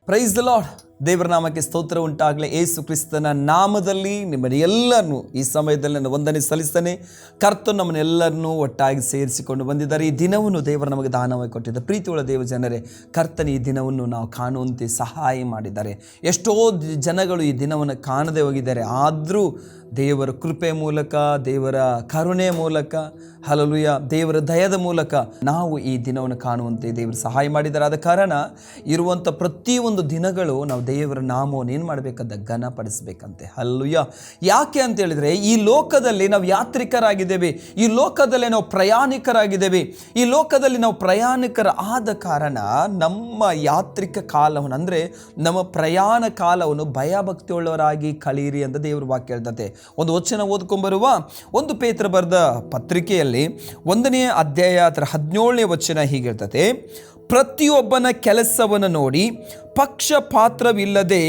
Praise the lord. ದೇವರ ನಾಮಕ್ಕೆ ಸ್ತೋತ್ರ ಉಂಟಾಗಲಿ. ಯೇಸು ಕ್ರಿಸ್ತನ ನಾಮದಲ್ಲಿ ನಿಮ್ಮನ್ನು ಎಲ್ಲರನ್ನೂ ಈ ಸಮಯದಲ್ಲಿ ನಾನು ವಂದನೆ ಸಲ್ಲಿಸ್ತೇನೆ. ಕರ್ತನು ನಮ್ಮನ್ನೆಲ್ಲರನ್ನೂ ಒಟ್ಟಾಗಿ ಸೇರಿಸಿಕೊಂಡು ಬಂದಿದ್ದಾರೆ. ಈ ದಿನವನ್ನು ದೇವರು ನಮಗೆ ದಾನವಾಗಿ ಕೊಟ್ಟಿದ್ದ ಪ್ರೀತಿಯುಳ್ಳ ದೇವ ಜನರೇ, ಕರ್ತನ ಈ ದಿನವನ್ನು ನಾವು ಕಾಣುವಂತೆ ಸಹಾಯ ಮಾಡಿದ್ದಾರೆ. ಎಷ್ಟೋ ಜನಗಳು ಈ ದಿನವನ್ನು ಕಾಣದೆ ಹೋಗಿದ್ದಾರೆ. ಆದರೂ ದೇವರ ಕೃಪೆ ಮೂಲಕ, ದೇವರ ಕರುಣೆ ಮೂಲಕ, ಹಲ್ಲೆಲೂಯ, ದೇವರ ದಯದ ಮೂಲಕ ನಾವು ಈ ದಿನವನ್ನು ಕಾಣುವಂತೆ ದೇವರು ಸಹಾಯ ಮಾಡಿದ್ದಾರೆ. ಆದ ಕಾರಣ ಇರುವಂಥ ಪ್ರತಿಯೊಂದು ದಿನಗಳು ನಾವು ದೇವರ ನಾಮವನ್ನು ಏನು ಮಾಡಬೇಕಂತ ಘನಪಡಿಸಬೇಕಂತೆ. ಹಲ್ಲೆಲೂಯ. ಯಾಕೆ ಅಂತ ಹೇಳಿದರೆ, ಈ ಲೋಕದಲ್ಲಿ ನಾವು ಯಾತ್ರಿಕರಾಗಿದ್ದೇವೆ, ಈ ಲೋಕದಲ್ಲಿ ನಾವು ಪ್ರಯಾಣಿಕರಾಗಿದ್ದೇವೆ. ಈ ಲೋಕದಲ್ಲಿ ನಾವು ಪ್ರಯಾಣಿಕರ ಆದ ಕಾರಣ ನಮ್ಮ ಯಾತ್ರಿಕ ಕಾಲವನ್ನು, ಅಂದರೆ ನಮ್ಮ ಪ್ರಯಾಣ ಕಾಲವನ್ನು ಭಯಭಕ್ತಿಯುಳ್ಳವರಾಗಿ ಕಳೀರಿ ಅಂತ ದೇವರು ವಾಕ್ಯ ಹೇಳ್ತದೆ. ಒಂದು ವಚನ ಓದ್ಕೊಂಡ್ಬರುವ 1 ಪೇತ್ರ ಬರೆದ ಪತ್ರಿಕೆಯಲ್ಲಿ 1ನೇ ಅಧ್ಯಾಯ 17ನೇ ವಚನ ಹೀಗೆ ಹೇಳ್ತದೆ: ಪ್ರತಿಯೊಬ್ಬನ ಕೆಲಸವನ್ನು ನೋಡಿ ಪಕ್ಷಪಾತವಿಲ್ಲದೆ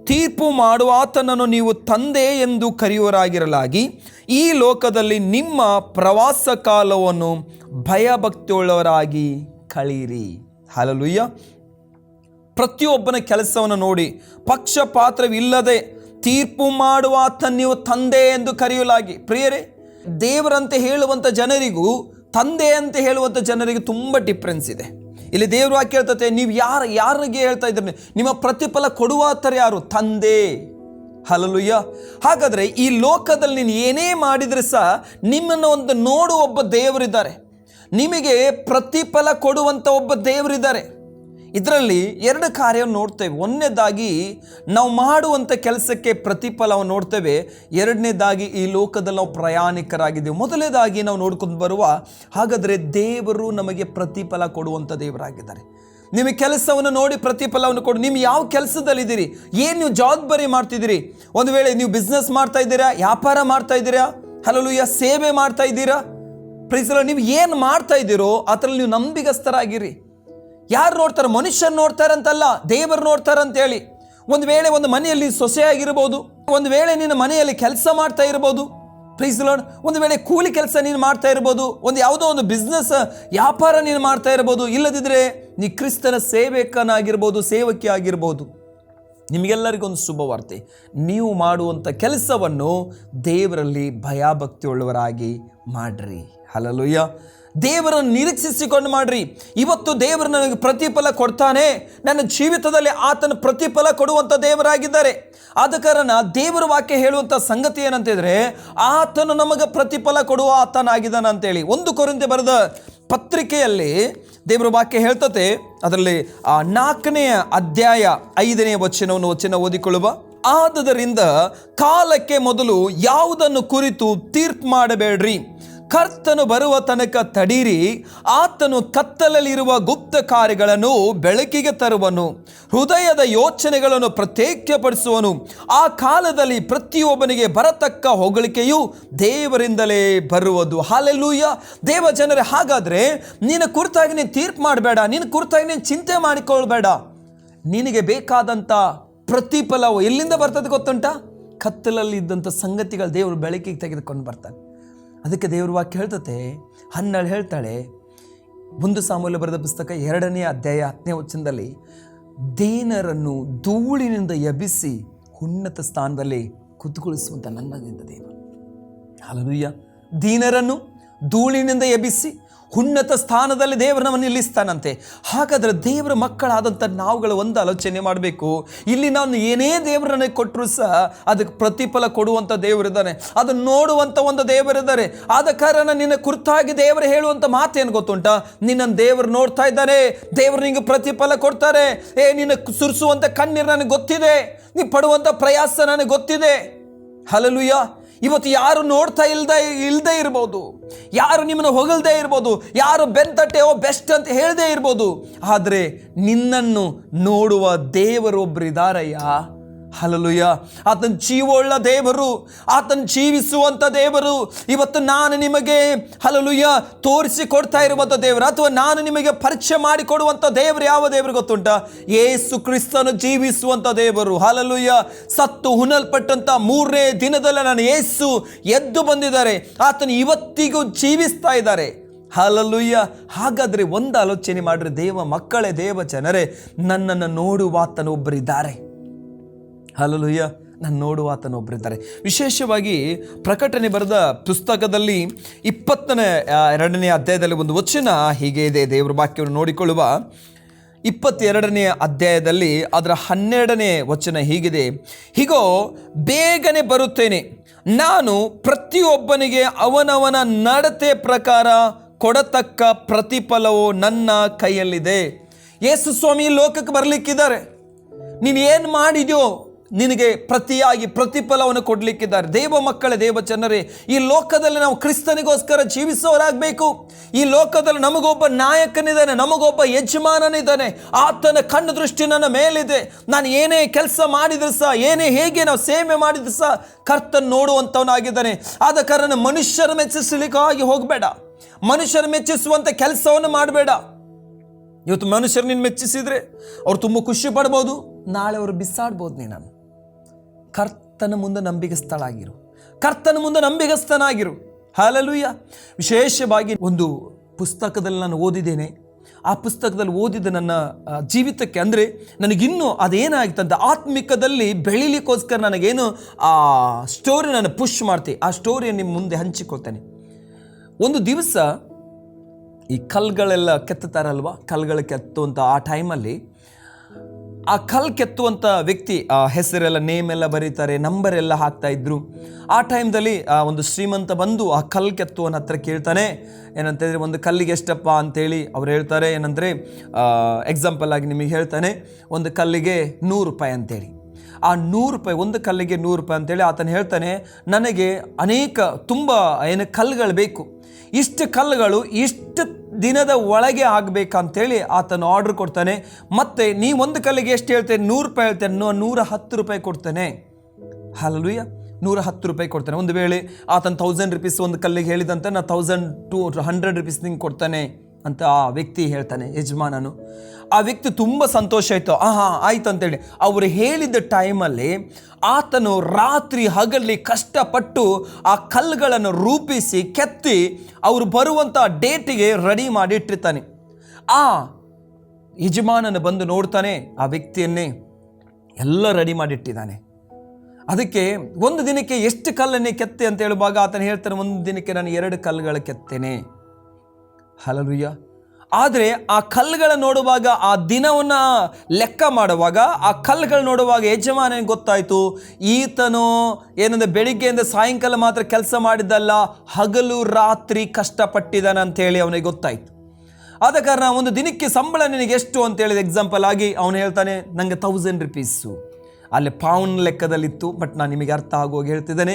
ತೀರ್ಪು ಮಾಡುವ ಆತನನ್ನು ನೀವು ತಂದೆ ಎಂದು ಕರೆಯುವರಾಗಿರಲಾಗಿ ಈ ಲೋಕದಲ್ಲಿ ನಿಮ್ಮ ಪ್ರವಾಸ ಕಾಲವನ್ನು ಭಯಭಕ್ತಿಯುಳ್ಳವರಾಗಿ ಕಳೀರಿ. ಹಲ್ಲೆಲೂಯಾ. ಪ್ರತಿಯೊಬ್ಬನ ಕೆಲಸವನ್ನು ನೋಡಿ ಪಕ್ಷಪಾತವಿಲ್ಲದೆ ತೀರ್ಪು ಮಾಡುವ ಆತನ ನೀವು ತಂದೆ ಎಂದು ಕರೆಯಲಾಗಿ. ಪ್ರಿಯರೇ, ದೇವರಂತೆ ಹೇಳುವಂಥ ಜನರಿಗೂ ತಂದೆ ಅಂತ ಹೇಳುವಂಥ ಜನರಿಗೂ ತುಂಬ ಡಿಫ್ರೆನ್ಸ್ ಇದೆ. ಇಲ್ಲಿ ದೇವರು ವಾಕ್ಯ ಹೇಳ್ತದೆ, ನೀವು ಯಾರಿಗೆ ಹೇಳ್ತಾ ಇದ್ದೀರಿ, ನಿಮ್ಮ ಪ್ರತಿಫಲ ಕೊಡುವ ಆತರು ಯಾರು? ತಂದೆ. ಹಲ್ಲೆಲೂಯಾ. ಹಾಗಾದರೆ ಈ ಲೋಕದಲ್ಲಿ ನೀನು ಏನೇ ಮಾಡಿದರೆ ಸಹ ನಿಮ್ಮನ್ನು ಒಂದು ನೋಡುವ ಒಬ್ಬ ದೇವರಿದ್ದಾರೆ, ನಿಮಗೆ ಪ್ರತಿಫಲ ಕೊಡುವಂಥ ಒಬ್ಬ ದೇವರಿದ್ದಾರೆ. ಇದರಲ್ಲಿ 2 ಕಾರ್ಯವನ್ನು ನೋಡ್ತೇವೆ. ಒಂದನೇದಾಗಿ ನಾವು ಮಾಡುವಂಥ ಕೆಲಸಕ್ಕೆ ಪ್ರತಿಫಲವನ್ನು ನೋಡ್ತೇವೆ. ಎರಡನೇದಾಗಿ ಈ ಲೋಕದಲ್ಲಿ ನಾವು ಪ್ರಯಾಣಿಕರಾಗಿದ್ದೇವೆ. ಮೊದಲನೇದಾಗಿ ನಾವು ನೋಡ್ಕೊಂಡು ಬರುವ, ಹಾಗಾದರೆ ದೇವರು ನಮಗೆ ಪ್ರತಿಫಲ ಕೊಡುವಂಥ ದೇವರಾಗಿದ್ದಾರೆ. ನಿಮಗೆ ಕೆಲಸವನ್ನು ನೋಡಿ ಪ್ರತಿಫಲವನ್ನು ಕೊಡು. ನೀವು ಯಾವ ಕೆಲಸದಲ್ಲಿದ್ದೀರಿ, ಏನು ನೀವು ಜವಾಬ್ದಾರಿ ಮಾಡ್ತಿದ್ದೀರಿ? ಒಂದು ವೇಳೆ ನೀವು ಬಿಸ್ನೆಸ್ ಮಾಡ್ತಾ ಇದ್ದೀರಾ, ವ್ಯಾಪಾರ ಮಾಡ್ತಾ ಇದ್ದೀರಾ, ಹಲ್ಲೆಲೂಯಾ, ಸೇವೆ ಮಾಡ್ತಾ ಇದ್ದೀರಾ, ಪ್ರೈಸ್ ದಿ ಲಾರ್ಡ್, ನೀವು ಏನು ಮಾಡ್ತಾ ಇದ್ದೀರೋ ಅದರಲ್ಲಿ ನೀವು ನಂಬಿಗಸ್ತರಾಗಿರಿ. ಯಾರು ನೋಡ್ತಾರೆ? ಮನುಷ್ಯರು ನೋಡ್ತಾರಂತಲ್ಲ, ದೇವರು ನೋಡ್ತಾರಂತೇಳಿ. ಒಂದು ವೇಳೆ ಒಂದು ಮನೆಯಲ್ಲಿ ಸೊಸೆಯಾಗಿರ್ಬೋದು, ಒಂದು ವೇಳೆ ನಿನ್ನ ಮನೆಯಲ್ಲಿ ಕೆಲಸ ಮಾಡ್ತಾ ಇರ್ಬೋದು, ಪ್ರೈಸ್ ದಿ ಲಾರ್ಡ್, ಒಂದು ವೇಳೆ ಕೂಲಿ ಕೆಲಸ ನೀನು ಮಾಡ್ತಾ ಇರ್ಬೋದು, ಒಂದು ಯಾವುದೋ ಒಂದು ಬಿಸ್ನೆಸ್ ವ್ಯಾಪಾರ ನೀನು ಮಾಡ್ತಾ ಇರ್ಬೋದು, ಇಲ್ಲದಿದ್ದರೆ ನೀ ಕ್ರಿಸ್ತನ ಸೇವಕನಾಗಿರ್ಬೋದು, ಸೇವಕಿ ಆಗಿರ್ಬೋದು. ನಿಮಗೆಲ್ಲರಿಗೊಂದು ಶುಭವಾರ್ತೆ, ನೀವು ಮಾಡುವಂಥ ಕೆಲಸವನ್ನು ದೇವರಲ್ಲಿ ಭಯಭಕ್ತಿಯುಳ್ಳವರಾಗಿ ಮಾಡ್ರಿ. ಹಲ್ಲೆಲೂಯಾ. ದೇವರನ್ನು ನಿರೀಕ್ಷಿಸಿಕೊಂಡು ಮಾಡ್ರಿ. ಇವತ್ತು ದೇವರು ನನಗೆ ಪ್ರತಿಫಲ ಕೊಡ್ತಾನೆ, ನನ್ನ ಜೀವಿತದಲ್ಲಿ ಆತನ ಪ್ರತಿಫಲ ಕೊಡುವಂಥ ದೇವರಾಗಿದ್ದಾರೆ. ಆದ ಕಾರಣ ದೇವರ ವಾಕ್ಯ ಹೇಳುವಂಥ ಸಂಗತಿ ಏನಂತಿದ್ರೆ, ಆತನು ನಮಗೆ ಪ್ರತಿಫಲ ಕೊಡುವ ಆತನಾಗಿದ್ದಾನೆ ಅಂತೇಳಿ. 1 ಕೊರಿಂಥಿ ಬರೆದ ಪತ್ರಿಕೆಯಲ್ಲಿ ದೇವರ ವಾಕ್ಯ ಹೇಳ್ತತೆ. ಅದರಲ್ಲಿ 4ನೇ ಅಧ್ಯಾಯ 5ನೇ ವಚನ ಓದಿಕೊಳ್ಳುವ: ಆದುದರಿಂದ ಕಾಲಕ್ಕೆ ಮೊದಲು ಯಾವುದನ್ನು ಕುರಿತು ತೀರ್ಪು ಮಾಡಬೇಡ್ರಿ, ಕರ್ತನು ಬರುವ ತನಕ ತಡೀರಿ. ಆತನು ಕತ್ತಲಲ್ಲಿರುವ ಗುಪ್ತ ಕಾರ್ಯಗಳನ್ನು ಬೆಳಕಿಗೆ ತರುವನು, ಹೃದಯದ ಯೋಚನೆಗಳನ್ನು ಪ್ರತ್ಯೇಕಪಡಿಸುವನು. ಆ ಕಾಲದಲ್ಲಿ ಪ್ರತಿಯೊಬ್ಬನಿಗೆ ಬರತಕ್ಕ ಹೊಗಳಿಕೆಯು ದೇವರಿಂದಲೇ ಬರುವುದು. ಹಲ್ಲೆಲೂಯಾ. ದೇವ ಜನರೇ, ಹಾಗಾದರೆ ನಿನ್ನ ಕುರಿತಾಗಿ ನೀನು ತೀರ್ಪು ಮಾಡಬೇಡ, ನಿನ್ನ ಕುರಿತಾಗಿ ನೀನು ಚಿಂತೆ ಮಾಡಿಕೊಳ್ಬೇಡ. ನಿನಗೆ ಬೇಕಾದಂಥ ಪ್ರತಿಫಲವು ಎಲ್ಲಿಂದ ಬರ್ತದೆ ಗೊತ್ತುಂಟ? ಕತ್ತಲಲ್ಲಿ ಇದ್ದಂಥ ಸಂಗತಿಗಳು ದೇವರು ಬೆಳಕಿಗೆ ತೆಗೆದುಕೊಂಡು ಬರ್ತಾನೆ. ಅದಕ್ಕೆ ದೇವ್ರ ವಾಕ್ಯ ಹೇಳ್ತತೆ, ಹನ್ನಳು ಹೇಳ್ತಾಳೆ, 1 ಸಾಮುವೇಲ ಬರೆದ ಪುಸ್ತಕ 2ನೇ ಅಧ್ಯಾಯ 10ನೇ ವಚನದಲ್ಲಿ, ದೀನರನ್ನು ಧೂಳಿನಿಂದ ಎಬ್ಬಿಸಿ ಉನ್ನತ ಸ್ಥಾನದಲ್ಲಿ ಕುತ್ತುಗೊಳಿಸುವಂಥ ನನ್ನದಿಂದ ದೇವರು. ಹಲ್ಲೆಲೂಯಾ. ದೀನರನ್ನು ಧೂಳಿನಿಂದ ಎಬ್ಬಿಸಿ ಉನ್ನತ ಸ್ಥಾನದಲ್ಲಿ ದೇವರು ನಮ್ಮನ್ನು ನಿಲ್ಲಿಸ್ತಾನಂತೆ. ಹಾಗಾದರೆ ದೇವರ ಮಕ್ಕಳಾದಂಥ ನಾವುಗಳು ಒಂದು ಆಲೋಚನೆ ಮಾಡಬೇಕು. ಇಲ್ಲಿ ನಾನು ಏನೇ ದೇವರನ್ನು ಕೊಟ್ಟರು ಸಹ ಅದಕ್ಕೆ ಪ್ರತಿಫಲ ಕೊಡುವಂಥ ದೇವರಿದ್ದಾನೆ, ಅದನ್ನು ನೋಡುವಂಥ ಒಂದು ದೇವರಿದ್ದಾರೆ. ಆದ ಕಾರಣ ನಿನ್ನ ಕುರಿತಾಗಿ ದೇವರು ಹೇಳುವಂಥ ಮಾತೇನು ಗೊತ್ತುಂಟಾ? ನಿನ್ನನ್ನು ದೇವರು ನೋಡ್ತಾ ಇದ್ದಾನೆ, ದೇವರು ನಿನಗೆ ಪ್ರತಿಫಲ ಕೊಡ್ತಾರೆ. ನಿನ್ನ ಸುರಿಸುವಂಥ ಕಣ್ಣೀರು ನನಗೆ ಗೊತ್ತಿದೆ, ನೀ ಪಡುವಂಥ ಪ್ರಯಾಸ ನನಗೆ ಗೊತ್ತಿದೆ. ಹಲ್ಲೆಲೂಯಾ. ಇವತ್ತು ಯಾರು ನೋಡ್ತಾ ಇಲ್ಲದೆ ಇರ್ಬೋದು, ಯಾರು ನಿಮ್ಮನ್ನು ಹೊಗಳ್ದೇ ಇರ್ಬೋದು, ಯಾರು ಬೆಂತಟ್ಟೆ ಬೆಸ್ಟ್ ಅಂತ ಹೇಳದೇ ಇರ್ಬೋದು, ಆದರೆ ನಿನ್ನನ್ನು ನೋಡುವ ದೇವರೊಬ್ಬರಿದ್ದಾರಯ್ಯ. ಹಲ್ಲೆಲೂಯಾ. ಆತನ ಜೀವವುಳ್ಳ ದೇವರು, ಆತನ ಜೀವಿಸುವಂಥ ದೇವರು. ಇವತ್ತು ನಾನು ನಿಮಗೆ ಹಲ್ಲೆಲೂಯಾ ತೋರಿಸಿಕೊಡ್ತಾ ಇರುವಂಥ ದೇವರು, ಅಥವಾ ನಾನು ನಿಮಗೆ ಪರಿಚಯ ಮಾಡಿಕೊಡುವಂಥ ದೇವರು ಯಾವ ದೇವರು ಗೊತ್ತುಂಟ? ಯೇಸು ಕ್ರಿಸ್ತನು ಜೀವಿಸುವಂಥ ದೇವರು. ಹಲ್ಲೆಲೂಯಾ. ಸತ್ತು ಹುಣಲ್ಪಟ್ಟಂಥ 3ನೇ ದಿನದಲ್ಲಿ ನಾನು ಯೇಸು ಎದ್ದು ಬಂದಿದ್ದಾರೆ, ಆತನು ಇವತ್ತಿಗೂ ಜೀವಿಸ್ತಾ ಇದ್ದಾರೆ. ಹಲ್ಲೆಲೂಯಾ. ಹಾಗಾದರೆ ಒಂದು ಆಲೋಚನೆ ಮಾಡ್ರಿ, ದೇವ ಮಕ್ಕಳೇ, ದೇವ ಜನರೇ, ನನ್ನನ್ನು ನೋಡುವಾತನೊಬ್ಬರಿದ್ದಾರೆ. ಹಲ್ಲೆಲೂಯಾ. ನಾನು ನೋಡುವಾತನೊಬ್ಬರಿದ್ದಾರೆ. ವಿಶೇಷವಾಗಿ ಪ್ರಕಟಣೆ ಬರೆದ ಪುಸ್ತಕದಲ್ಲಿ 22ನೇ ಅಧ್ಯಾಯದಲ್ಲಿ ಒಂದು ವಚನ ಹೀಗೆ ಇದೆ. ದೇವರ ವಾಕ್ಯವನ್ನು ನೋಡಿಕೊಳ್ಳುವ 22ನೇ ಅಧ್ಯಾಯದಲ್ಲಿ ಅದರ 12ನೇ ವಚನ ಹೀಗಿದೆ: ಹೀಗೋ ಬೇಗನೆ ಬರುತ್ತೇನೆ, ನಾನು ಪ್ರತಿಯೊಬ್ಬನಿಗೆ ಅವನವನ ನಡತೆ ಪ್ರಕಾರ ಕೊಡತಕ್ಕ ಪ್ರತಿಫಲವು ನನ್ನ ಕೈಯಲ್ಲಿದೆ. ಯೇಸು ಸ್ವಾಮಿ ಲೋಕಕ್ಕೆ ಬರಲಿಕ್ಕಿದ್ದಾರೆ. ನೀನು ಏನು ಮಾಡಿದ್ಯೋ ನಿನಗೆ ಪ್ರತಿಯಾಗಿ ಪ್ರತಿಫಲವನ್ನು ಕೊಡಲಿಕ್ಕಿದ್ದಾರೆ. ದೇವ ಮಕ್ಕಳೇ, ದೇವ ಜನರೇ, ಈ ಲೋಕದಲ್ಲಿ ನಾವು ಕ್ರಿಸ್ತನಿಗೋಸ್ಕರ ಜೀವಿಸೋರಾಗಬೇಕು. ಈ ಲೋಕದಲ್ಲಿ ನಮಗೊಬ್ಬ ನಾಯಕನಿದ್ದಾನೆ, ನಮಗೊಬ್ಬ ಯಜಮಾನನಿದ್ದಾನೆ. ಆತನ ಕಣ್ಣು ದೃಷ್ಟಿ ನನ್ನ ಮೇಲಿದೆ. ನಾನು ಏನೇ ಕೆಲಸ ಮಾಡಿದ್ರು ಸಹ, ಏನೇ ಹೇಗೆ ನಾವು ಸೇವೆ ಮಾಡಿದ್ರು ಸಹ ಕರ್ತನ ನೋಡುವಂಥವನಾಗಿದ್ದಾನೆ. ಆದ ಕಾರಣ ಮನುಷ್ಯರ ಮೆಚ್ಚಿಸಲಿಕ್ಕಾಗಿ ಹೋಗಬೇಡ, ಮನುಷ್ಯರ ಮೆಚ್ಚಿಸುವಂಥ ಕೆಲಸವನ್ನು ಮಾಡಬೇಡ. ಇವತ್ತು ಮನುಷ್ಯರು ನಿನ್ನ ಮೆಚ್ಚಿಸಿದ್ರೆ ಅವ್ರು ತುಂಬ ಖುಷಿ ಪಡ್ಬೋದು, ನಾಳೆ ಅವರು ಬಿಸಾಡ್ಬೋದು ನೀನನ್ನು. ಕರ್ತನ ಮುಂದೆ ನಂಬಿಗಸ್ತಳಾಗಿರು, ಕರ್ತನ ಮುಂದೆ ನಂಬಿಗಸ್ತನಾಗಿರು. ಹಲ್ಲೆಲೂಯಾ. ವಿಶೇಷವಾಗಿ ಒಂದು ಪುಸ್ತಕದಲ್ಲಿ ನಾನು ಓದಿದ್ದೇನೆ. ಆ ಪುಸ್ತಕದಲ್ಲಿ ಓದಿದ ನನ್ನ ಜೀವಿತಕ್ಕೆ, ಅಂದರೆ ನನಗಿನ್ನೂ ಅದೇನಾಗಿತ್ತಂತ ಆತ್ಮಿಕದಲ್ಲಿ ಬೆಳಿಲಿಕ್ಕೋಸ್ಕರ ನನಗೇನು ಆ ಸ್ಟೋರಿ ನಾನು ಪುಷ್ ಮಾಡ್ತೀನಿ. ಆ ಸ್ಟೋರಿಯನ್ನು ನಿಮ್ಮ ಮುಂದೆ ಹಂಚಿಕೊಳ್ತೇನೆ. ಒಂದು ದಿವಸ ಈ ಕಲ್ಗಳೆಲ್ಲ ಕೆತ್ತುತ್ತಾರಲ್ವ, ಕಲ್ಗಳು ಕೆತ್ತುವಂಥ ಆ ಟೈಮಲ್ಲಿ ಆ ಕಲ್ಲು ಕೆತ್ತುವಂಥ ವ್ಯಕ್ತಿ ಆ ಹೆಸರೆಲ್ಲ, ನೇಮೆಲ್ಲ ಬರೀತಾರೆ, ನಂಬರ್ ಎಲ್ಲ ಹಾಕ್ತಾಯಿದ್ರು. ಆ ಟೈಮ್ದಲ್ಲಿ ಒಂದು ಶ್ರೀಮಂತ ಬಂದು ಆ ಕಲ್ಲು ಕೆತ್ತುವನ ಹತ್ರ ಕೇಳ್ತಾನೆ, ಏನಂತಂದರೆ ಒಂದು ಕಲ್ಲಿಗೆ ಎಷ್ಟಪ್ಪ ಅಂತೇಳಿ. ಅವ್ರು ಹೇಳ್ತಾರೆ ಏನಂದರೆ, ಎಕ್ಸಾಂಪಲ್ ಆಗಿ ನಿಮಗೆ ಹೇಳ್ತಾನೆ, ಒಂದು ಕಲ್ಲಿಗೆ 100 ರೂಪಾಯಿ ಅಂತೇಳಿ. ಆ 100 ರೂಪಾಯಿ, ಒಂದು ಕಲ್ಲಿಗೆ 100 ರೂಪಾಯಿ ಅಂತೇಳಿ ಆತನು ಹೇಳ್ತಾನೆ, ನನಗೆ ತುಂಬ ಕಲ್ಲುಗಳು ಬೇಕು, ಇಷ್ಟು ಕಲ್ಲುಗಳು ಇಷ್ಟು ದಿನದ ಒಳಗೆ ಆಗಬೇಕಂತೇಳಿ ಆತನು ಆರ್ಡ್ರ್ ಕೊಡ್ತಾನೆ. ಮತ್ತು ನೀವು ಒಂದು ಕಲ್ಲಿಗೆ ಎಷ್ಟು ಹೇಳ್ತೇನೆ? 100 ರೂಪಾಯಿ ಹೇಳ್ತೇನೆ, 110 ರೂಪಾಯಿ ಕೊಡ್ತಾನೆ. ಹಲ್ಲೆಲೂಯಾ. 110 ರೂಪಾಯಿ ಕೊಡ್ತಾನೆ. ಒಂದು ವೇಳೆ ಆತನ 1000 ರೂಪೀಸ್ ಒಂದು ಕಲ್ಲಿಗೆ ಹೇಳಿದಂತೆ, ನಾನು 1200 ರೂಪೀಸ್ ನಿಂಗೆ ಕೊಡ್ತಾನೆ ಅಂತ ಆ ವ್ಯಕ್ತಿ ಹೇಳ್ತಾನೆ, ಯಜಮಾನನು. ಆ ವ್ಯಕ್ತಿ ತುಂಬ ಸಂತೋಷ ಆಯಿತು. ಆಯ್ತು ಅಂತೇಳಿ ಅವರು ಹೇಳಿದ್ದ ಟೈಮಲ್ಲಿ ಆತನು ರಾತ್ರಿ ಹಗಲಿ ಕಷ್ಟಪಟ್ಟು ಆ ಕಲ್ಲುಗಳನ್ನು ರೂಪಿಸಿ ಕೆತ್ತಿ ಅವರು ಬರುವಂಥ ಡೇಟಿಗೆ ರೆಡಿ ಮಾಡಿ ಇಟ್ಟಿರ್ತಾನೆ. ಆ ಯಜಮಾನನು ಬಂದು ನೋಡ್ತಾನೆ, ಆ ವ್ಯಕ್ತಿಯನ್ನೇ ಎಲ್ಲ ರೆಡಿ ಮಾಡಿಟ್ಟಿದ್ದಾನೆ. ಅದಕ್ಕೆ ಒಂದು ದಿನಕ್ಕೆ ಎಷ್ಟು ಕಲ್ಲನ್ನೇ ಕೆತ್ತೆ ಅಂತ ಹೇಳುವಾಗ ಆತನು ಹೇಳ್ತಾನೆ, ಒಂದು ದಿನಕ್ಕೆ ನಾನು 2 ಕಲ್ಲುಗಳು ಕೆತ್ತೇನೆ. ಹಲ್ಲೆಲೂಯಾ. ಆದರೆ ಆ ಕಲ್ಲುಗಳ ನೋಡುವಾಗ, ಆ ದಿನವನ್ನು ಲೆಕ್ಕ ಮಾಡುವಾಗ, ಆ ಕಲ್ಲುಗಳು ನೋಡುವಾಗ ಯಜಮಾನನಿಗೆ ಗೊತ್ತಾಯಿತು, ಈತನು ಏನಂದರೆ ಬೆಳಿಗ್ಗೆಯಿಂದ ಸಾಯಂಕಾಲ ಮಾತ್ರ ಕೆಲಸ ಮಾಡಿದ್ದಲ್ಲ, ಹಗಲು ರಾತ್ರಿ ಕಷ್ಟಪಟ್ಟಿದ್ದಾನೆ ಅಂತೇಳಿ ಅವನಿಗೆ ಗೊತ್ತಾಯಿತು. ಆದ ಕಾರಣ ಒಂದು ದಿನಕ್ಕೆ ಸಂಬಳ ನಿನಗೆ ಎಷ್ಟು ಅಂತ ಹೇಳಿದ ಎಕ್ಸಾಂಪಲ್ ಆಗಿ ಅವನು ಹೇಳ್ತಾನೆ, ನನಗೆ 1000 ರೂಪೀಸು. ಅಲ್ಲಿ ಪೌಂಡ್ ಲೆಕ್ಕದಲ್ಲಿತ್ತು, ಬಟ್ ನಾನು ನಿಮಗೆ ಅರ್ಥ ಆಗುವಾಗ ಹೇಳ್ತಿದ್ದೇನೆ.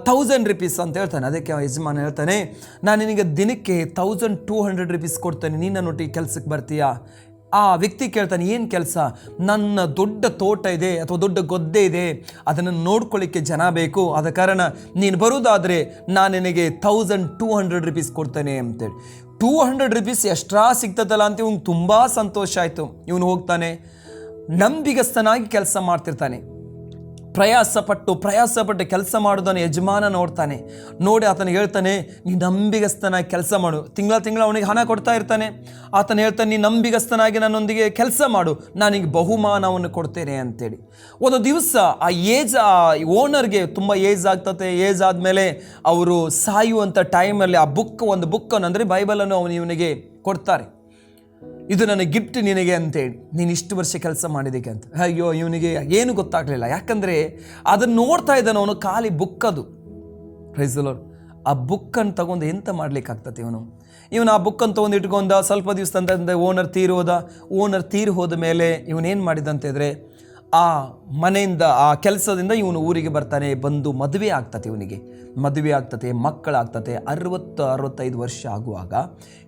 1000 ರೂಪೀಸ್ ಅಂತ ಹೇಳ್ತಾನೆ. ಅದಕ್ಕೆ ಯಜಮಾನ ಹೇಳ್ತಾನೆ, ನಾನು ನಿನಗೆ ದಿನಕ್ಕೆ 1200 ರೂಪೀಸ್ ಕೊಡ್ತೇನೆ, ನೀನನ್ನೊಟ್ಟಿಗೆ ಕೆಲಸಕ್ಕೆ ಬರ್ತೀಯಾ? ಆ ವ್ಯಕ್ತಿ ಕೇಳ್ತಾನೆ, ಏನು ಕೆಲಸ? ನನ್ನ ದೊಡ್ಡ ತೋಟ ಇದೆ ಅಥವಾ ದೊಡ್ಡ ಗದ್ದೆ ಇದೆ, ಅದನ್ನು ನೋಡ್ಕೊಳ್ಳಿಕ್ಕೆ ಜನ ಬೇಕು. ಆದ ಕಾರಣ ನೀನು ಬರುವುದಾದರೆ ನಾನು ನಿನಗೆ 1200 ರೂಪೀಸ್ ಕೊಡ್ತೇನೆ ಅಂತೇಳಿ. 200 ರೂಪೀಸ್ ಎಕ್ಸ್ಟ್ರಾ ಸಿಗ್ತದಲ್ಲ ಅಂತ ಇವ್ನಿಗೆ ತುಂಬ ಸಂತೋಷ ಆಯಿತು. ಇವನು ಹೋಗ್ತಾನೆ, ನಂಬಿಗಸ್ತನಾಗಿ ಕೆಲಸ ಮಾಡ್ತಿರ್ತಾನೆ. ಪ್ರಯಾಸಪಟ್ಟು ಕೆಲಸ ಮಾಡೋದನ್ನು ಯಜಮಾನ ನೋಡ್ತಾನೆ. ನೋಡಿ ಆತನು ಹೇಳ್ತಾನೆ, ನೀನು ನಂಬಿಗಸ್ತನಾಗಿ ಕೆಲಸ ಮಾಡು. ತಿಂಗಳ ಅವನಿಗೆ ಹಣ ಕೊಡ್ತಾ ಇರ್ತಾನೆ. ಆತನು ಹೇಳ್ತಾನೆ, ನೀನು ನಂಬಿಗಸ್ತನಾಗಿ ನನ್ನೊಂದಿಗೆ ಕೆಲಸ ಮಾಡು, ನಾನಿಗೆ ಬಹುಮಾನವನ್ನು ಕೊಡ್ತೇನೆ ಅಂತೇಳಿ. ಒಂದು ದಿವಸ ಆ ಓನರ್ಗೆ ತುಂಬ ಏಜ್ ಆಗ್ತದೆ. ಏಜ್ ಆದಮೇಲೆ ಅವರು ಸಾಯುವಂಥ ಟೈಮಲ್ಲಿ ಒಂದು ಬುಕ್ಕನ್ನು ಅಂದರೆ ಬೈಬಲನ್ನು ಇವನಿಗೆ ಕೊಡ್ತಾರೆ. ಇದು ನನ್ನ ಗಿಫ್ಟ್ ನಿನಗೆ ಅಂತೇಳಿ, ನೀನು ಇಷ್ಟು ವರ್ಷ ಕೆಲಸ ಮಾಡಿದ್ದಕ್ಕೆ ಅಂತ. ಅಯ್ಯೋ, ಇವನಿಗೆ ಏನು ಗೊತ್ತಾಗಲಿಲ್ಲ. ಯಾಕಂದರೆ ಅದನ್ನು ನೋಡ್ತಾ ಇದ್ದಾನೆ ಅವನು, ಖಾಲಿ ಬುಕ್ ಅದು. Praise the lord. ಆ ಬುಕ್ಕನ್ನು ತಗೊಂಡು ಎಂತ ಮಾಡಲಿಕ್ಕಾಗ್ತದೆ ಇವನು ಆ ಬುಕ್ಕನ್ನು ತೊಗೊಂಡು ಇಟ್ಕೊಂಡ. ಸ್ವಲ್ಪ ದಿವಸ ಅಂತಂದರೆ ಓನರ್ ತೀರಿ ಹೋದ ಮೇಲೆ ಇವನೇನು ಮಾಡಿದಂತಿದ್ರೆ, ಆ ಮನೆಯಿಂದ, ಆ ಕೆಲಸದಿಂದ ಇವನು ಊರಿಗೆ ಬರ್ತಾನೆ. ಬಂದು ಮದುವೆ ಆಗ್ತದೆ, ಮಕ್ಕಳಾಗ್ತದೆ. 60-65 ವರ್ಷ ಆಗುವಾಗ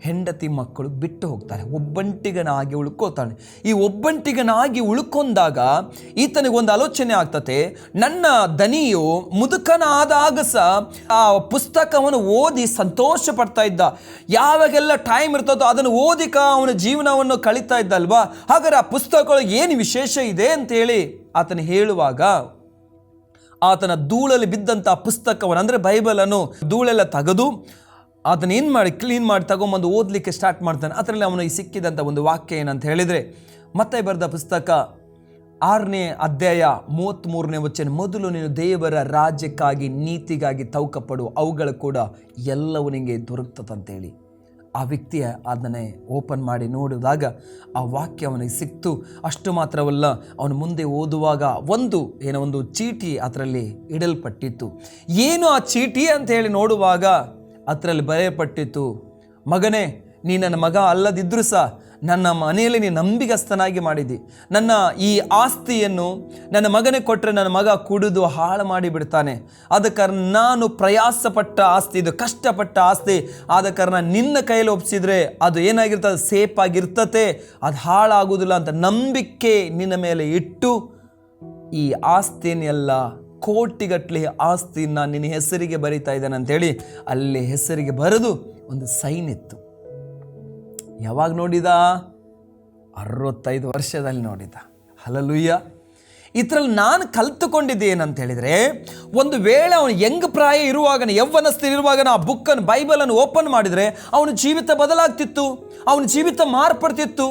ಹೆಂಡತಿ ಮಕ್ಕಳು ಬಿಟ್ಟು ಹೋಗ್ತಾರೆ. ಒಬ್ಬಂಟಿಗನಾಗಿ ಉಳ್ಕೋತಾನೆ. ಈ ಒಬ್ಬಂಟಿಗನಾಗಿ ಉಳ್ಕೊಂಡಾಗ ಈತನಿಗೊಂದು ಆಲೋಚನೆ ಆಗ್ತದೆ, ನನ್ನ ದನಿಯು ಮುದುಕನಾದಾಗ ಸಹ ಆ ಪುಸ್ತಕವನ್ನು ಓದಿ ಸಂತೋಷ ಪಡ್ತಾ ಇದ್ದ. ಯಾವಾಗೆಲ್ಲ ಟೈಮ್ ಇರ್ತದೋ ಅದನ್ನು ಓದಿಕ ಅವನ ಜೀವನವನ್ನು ಕಳೀತಾ ಇದ್ದಲ್ವಾ. ಹಾಗಾದ್ರೆ ಆ ಪುಸ್ತಕಗಳು ಏನು ವಿಶೇಷ ಇದೆ ಅಂತೇಳಿ ಆತನು ಹೇಳುವಾಗ, ಆತನ ಧೂಳಲ್ಲಿ ಬಿದ್ದಂಥ ಪುಸ್ತಕವನ್ನು ಅಂದರೆ ಬೈಬಲನ್ನು ಧೂಳೆಲ್ಲ ತೆಗೆದು ಅದನ್ನ ಏನು ಮಾಡಿ ಕ್ಲೀನ್ ಮಾಡಿ ತಗೊಂಬಂದು ಓದಲಿಕ್ಕೆ ಸ್ಟಾರ್ಟ್ ಮಾಡ್ತಾನೆ. ಅದರಲ್ಲಿ ಅವನಿಗೆ ಸಿಕ್ಕಿದಂಥ ಒಂದು ವಾಕ್ಯ ಏನಂತ ಹೇಳಿದರೆ, ಮತ್ತಾಯ ಬರೆದ ಪುಸ್ತಕ 6ನೇ ಅಧ್ಯಾಯ 33ನೇ ವಚನ, ಮೊದಲು ನೀನು ದೇವರ ರಾಜ್ಯಕ್ಕಾಗಿ ನೀತಿಗಾಗಿ ತೌಕಪಡು, ಅವುಗಳು ಕೂಡ ಎಲ್ಲವೂ ನಿನಗೆ ದೊರಕ್ತದಂತೇಳಿ. ಆ ವ್ಯಕ್ತಿಯ ಅದನ್ನೇ ಓಪನ್ ಮಾಡಿ ನೋಡಿದಾಗ ಆ ವಾಕ್ಯ ಅವನಿಗೆ ಸಿಕ್ತು. ಅಷ್ಟು ಮಾತ್ರವಲ್ಲ, ಅವನು ಮುಂದೆ ಓದುವಾಗ ಒಂದು ಚೀಟಿ ಅದರಲ್ಲಿ ಇಡಲ್ಪಟ್ಟಿತ್ತು. ಏನು ಆ ಚೀಟಿ ಅಂತ ಹೇಳಿ ನೋಡುವಾಗ ಅದರಲ್ಲಿ ಬರೆಯಲ್ಪಟ್ಟಿತ್ತು, ಮಗನೇ, ನೀ ನನ್ನ ಮಗ ಅಲ್ಲದಿದ್ದರೂ ಸಹ ನನ್ನ ಮನೆಯಲ್ಲಿ ನೀನು ನಂಬಿಗಸ್ತನಾಗಿ ಮಾಡಿದ್ದಿ. ನನ್ನ ಈ ಆಸ್ತಿಯನ್ನು ನನ್ನ ಮಗನೇ ಕೊಟ್ಟರೆ ನನ್ನ ಮಗ ಕುಡಿದು ಹಾಳು ಮಾಡಿ ಬಿಡ್ತಾನೆ. ಆದ ಕಾರಣ ನಾನು ಪ್ರಯಾಸಪಟ್ಟ ಆಸ್ತಿ, ಇದು ಕಷ್ಟಪಟ್ಟ ಆಸ್ತಿ, ಆದ ಕಾರಣ ನಿನ್ನ ಕೈಯಲ್ಲಿ ಒಪ್ಪಿಸಿದ್ರೆ ಅದು ಏನಾಗಿರ್ತದೆ, ಸೇಫ್ ಆಗಿರ್ತತೆ, ಅದು ಹಾಳಾಗುವುದಿಲ್ಲ ಅಂತ ನಂಬಿಕೆ ನಿನ್ನ ಮೇಲೆ ಇಟ್ಟು ಈ ಆಸ್ತಿಯನ್ನೆಲ್ಲ ಕೋಟಿಗಟ್ಟಲೆ ಆಸ್ತಿನ ನಿನ್ನ ಹೆಸರಿಗೆ ಬರೀತಾ ಇದ್ದಾನೆ ಅಂತೇಳಿ ಅಲ್ಲಿ ಹೆಸರಿಗೆ ಬರೆದು ಒಂದು ಸೈನ್ ಇತ್ತು. ಯಾವಾಗ ನೋಡಿದ? 65 ವರ್ಷದಲ್ಲಿ ನೋಡಿದ. ಹಲ್ಲೆಲೂಯಾ. ಇದರಲ್ಲಿ ನಾನು ಕಲ್ತುಕೊಂಡಿದ್ದೆ ಏನಂತ ಹೇಳಿದರೆ, ಒಂದು ವೇಳೆ ಅವನು ಯಂಗ್ ಪ್ರಾಯ ಇರುವಾಗ, ಯೌವನಸ್ಥಿರುವಾಗ ಆ ಬುಕ್ಕನ್ನು, ಬೈಬಲನ್ನು ಓಪನ್ ಮಾಡಿದರೆ ಅವನ ಜೀವಿತ ಬದಲಾಗ್ತಿತ್ತು, ಅವನ ಜೀವಿತ ಮಾರ್ಪಡ್ತಿತ್ತು.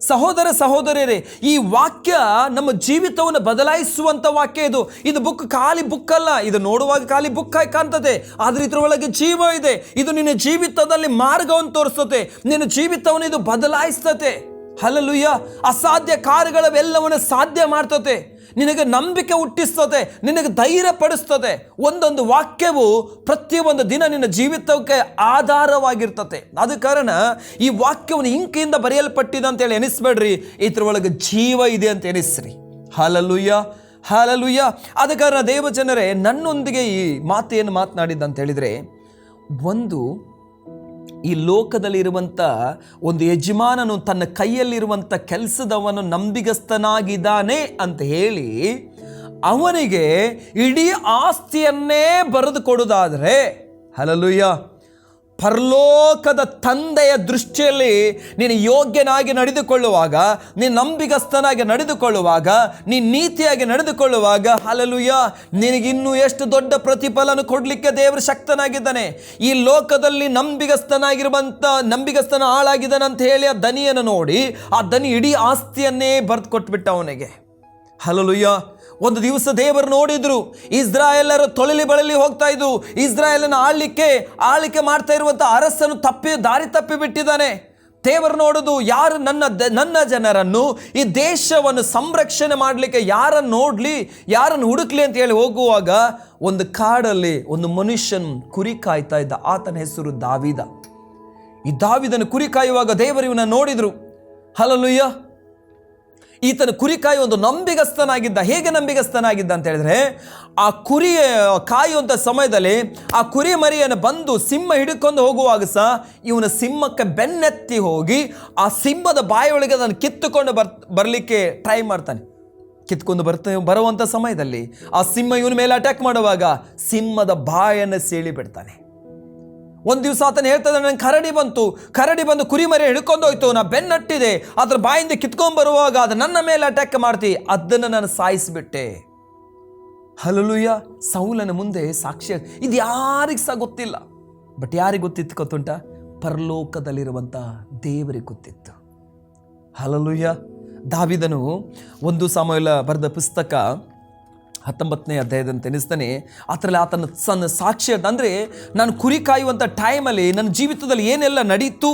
ಸಹೋದರಿಯರೇ, ಈ ವಾಕ್ಯ ನಮ್ಮ ಜೀವಿತವನ್ನು ಬದಲಾಯಿಸುವಂಥ ವಾಕ್ಯ ಇದು. ಇದು ಬುಕ್ ಖಾಲಿ ಬುಕ್ ಅಲ್ಲ. ಇದು ನೋಡುವಾಗ ಖಾಲಿ ಬುಕ್ ಆಗಿ ಕಾಣ್ತದೆ, ಆದರೆ ಇದರೊಳಗೆ ಜೀವ ಇದೆ. ಇದು ನಿನ್ನ ಜೀವಿತದಲ್ಲಿ ಮಾರ್ಗವನ್ನು ತೋರಿಸ್ತದೆ, ನಿನ್ನ ಜೀವಿತವನ್ನು ಇದು ಬದಲಾಯಿಸ್ತದೆ. ಹಲ್ಲೆಲೂಯಾ. ಅಸಾಧ್ಯ ಕಾರ್ಯಗಳೆಲ್ಲವನ್ನು ಸಾಧ್ಯ ಮಾಡ್ತದೆ, ನಿನಗೆ ನಂಬಿಕೆ ಹುಟ್ಟಿಸ್ತದೆ, ನಿನಗೆ ಧೈರ್ಯ ಪಡಿಸ್ತದೆ. ಒಂದೊಂದು ವಾಕ್ಯವು ಪ್ರತಿಯೊಂದು ದಿನ ನಿನ್ನ ಜೀವಿತಕ್ಕೆ ಆಧಾರವಾಗಿರ್ತದೆ. ಆದ ಕಾರಣ ಈ ವಾಕ್ಯವನ್ನು ಇಂಕಿಯಿಂದ ಬರೆಯಲ್ಪಟ್ಟಿದೆ ಅಂತೇಳಿ ಎನಿಸ್ಬೇಡ್ರಿ, ಇದರೊಳಗೆ ಜೀವ ಇದೆ ಅಂತ ಎನಿಸ್ರಿ. Hallelujah, hallelujah. ಆದ ಕಾರಣ ದೇವಜನರೇ, ನನ್ನೊಂದಿಗೆ ಈ ಮಾತೇನು ಮಾತನಾಡಿದ್ದ ಅಂತ ಹೇಳಿದರೆ, ಈ ಲೋಕದಲ್ಲಿರುವಂಥ ಒಂದು ಯಜಮಾನನು ತನ್ನ ಕೈಯಲ್ಲಿರುವಂಥ ಕೆಲಸದವನು ನಂಬಿಗಸ್ತನಾಗಿದ್ದಾನೆ ಅಂತ ಹೇಳಿ ಅವನಿಗೆ ಇಡೀ ಆಸ್ತಿಯನ್ನೇ ಬರೆದು ಕೊಡುವುದಾದರೆ, ಹಲ್ಲೆಲೂಯಾ, ಪರಲೋಕದ ತಂದೆಯ ದೃಷ್ಟಿಯಲ್ಲಿ ನೀನು ಯೋಗ್ಯನಾಗಿ ನಡೆದುಕೊಳ್ಳುವಾಗ, ನೀನು ನಂಬಿಗಸ್ತನಾಗಿ ನಡೆದುಕೊಳ್ಳುವಾಗ, ನೀನು ನೀತಿಯಾಗಿ ನಡೆದುಕೊಳ್ಳುವಾಗ, ಹಲ್ಲೆಲೂಯಾ, ನಿನಗಿನ್ನೂ ಎಷ್ಟು ದೊಡ್ಡ ಪ್ರತಿಫಲನ ಕೊಡಲಿಕ್ಕೆ ದೇವರು ಶಕ್ತನಾಗಿದ್ದಾನೆ. ಈ ಲೋಕದಲ್ಲಿ ನಂಬಿಗಸ್ತನ ಆಳಾಗಿದ್ದಾನೆ ಅಂತ ಹೇಳಿ ಆ ದನಿಯನ್ನು ನೋಡಿ, ಆ ದನಿ ಇಡೀ ಆಸ್ತಿಯನ್ನೇ ಬರೆದು ಕೊಟ್ಬಿಟ್ಟ ಅವನಿಗೆ. ಹಲ್ಲೆಲೂಯಾ. ಒಂದು ದಿವಸ ದೇವರು ನೋಡಿದ್ರು, ಇಸ್ರಾಯೇಲರು ತೊಳಲಿ ಬಳಲಿ ಹೋಗ್ತಾ ಇದ್ರು. ಇಸ್ರಾಯೇಲನ್ನು ಆಳ್ಲಿಕ್ಕೆ ಮಾಡ್ತಾ ಇರುವಂಥ ಅರಸನು ದಾರಿ ತಪ್ಪಿ ಬಿಟ್ಟಿದ್ದಾನೆ. ದೇವರು ನೋಡುದು, ಯಾರು ನನ್ನ ಜನರನ್ನು, ಈ ದೇಶವನ್ನು ಸಂರಕ್ಷಣೆ ಮಾಡಲಿಕ್ಕೆ ಯಾರನ್ನು ನೋಡಲಿ, ಯಾರನ್ನು ಹುಡುಕ್ಲಿ ಅಂತ ಹೇಳಿ ಹೋಗುವಾಗ ಒಂದು ಕಾಡಲ್ಲಿ ಒಂದು ಮನುಷ್ಯನು ಕುರಿ ಕಾಯ್ತಾ ಇದ್ದ. ಆತನ ಹೆಸರು ದಾವೀದ. ಈ ದಾವೀದನ ಕುರಿ ಕಾಯುವಾಗ ದೇವರು ಇವನ್ನ ನೋಡಿದ್ರು. ಹಲ್ಲೆಲೂಯಾ. ಈತನ ಕುರಿ ಒಂದು ನಂಬಿಗಸ್ತನಾಗಿದ್ದ. ಹೇಗೆ ನಂಬಿಗಸ್ತನಾಗಿದ್ದ ಅಂತ ಹೇಳಿದ್ರೆ, ಆ ಕುರಿ ಕಾಯುವಂಥ ಸಮಯದಲ್ಲಿ ಆ ಕುರಿ ಮರಿಯನ್ನು ಬಂದು ಸಿಂಹ ಹಿಡ್ಕೊಂಡು ಹೋಗುವಾಗ ಸಹ ಇವನ ಸಿಂಹಕ್ಕೆ ಬೆನ್ನೆತ್ತಿ ಹೋಗಿ ಆ ಸಿಂಹದ ಬಾಯಿಯೊಳಗೆ ಅದನ್ನು ಕಿತ್ತುಕೊಂಡು ಬರಲಿಕ್ಕೆ ಟ್ರೈ ಮಾಡ್ತಾನೆ. ಕಿತ್ಕೊಂಡು ಬರುವಂಥ ಸಮಯದಲ್ಲಿ ಆ ಸಿಂಹ ಇವನ ಮೇಲೆ ಅಟ್ಯಾಕ್ ಮಾಡುವಾಗ ಸಿಂಹದ ಬಾಯನ್ನು ಸೀಳಿ ಬಿಡ್ತಾನೆ. ಒಂದು ದಿವಸ ಆತನ ಹೇಳ್ತದೆ, ನನಗೆ ಕರಡಿ ಬಂದು ಕುರಿಮರಿ ಹಿಡ್ಕೊಂಡು ಹೋಯ್ತು, ನಾ ಬೆನ್ನಟ್ಟಿದೆ, ಅದ್ರ ಬಾಯಿಂದ ಕಿತ್ಕೊಂಡು ಬರುವಾಗ ಅದು ನನ್ನ ಮೇಲೆ ಅಟ್ಯಾಕ್ ಮಾಡ್ತಿ, ಅದನ್ನು ನಾನು ಸಾಯಿಸಿಬಿಟ್ಟೆ. ಹಲ್ಲೆಲೂಯಾ. ಸೌಲನ ಮುಂದೆ ಸಾಕ್ಷ್ಯ ಇದು ಯಾರಿಗೆ ಸಹ ಗೊತ್ತಿಲ್ಲ. ಬಟ್ ಯಾರಿಗೆ ಗೊತ್ತಿತ್ತು ಗೊತ್ತುಂಟ? ಪರಲೋಕದಲ್ಲಿರುವಂಥ ದೇವರಿಗೆ ಗೊತ್ತಿತ್ತು. ಹಲ್ಲೆಲೂಯಾ. ದಾವೀದನು 1 ಸಾಮುವೇಲ ಬರೆದ ಪುಸ್ತಕ 19ನೇ ಅಧ್ಯಾಯದಂತೆ ಎನಿಸ್ತಾನೆ. ಅದರಲ್ಲಿ ಆತನ ಸಣ್ಣ ಸಾಕ್ಷ್ಯ ಅಂದರೆ, ನಾನು ಕುರಿ ಕಾಯುವಂಥ ಟೈಮಲ್ಲಿ ನನ್ನ ಜೀವಿತದಲ್ಲಿ ಏನೆಲ್ಲ ನಡೀತು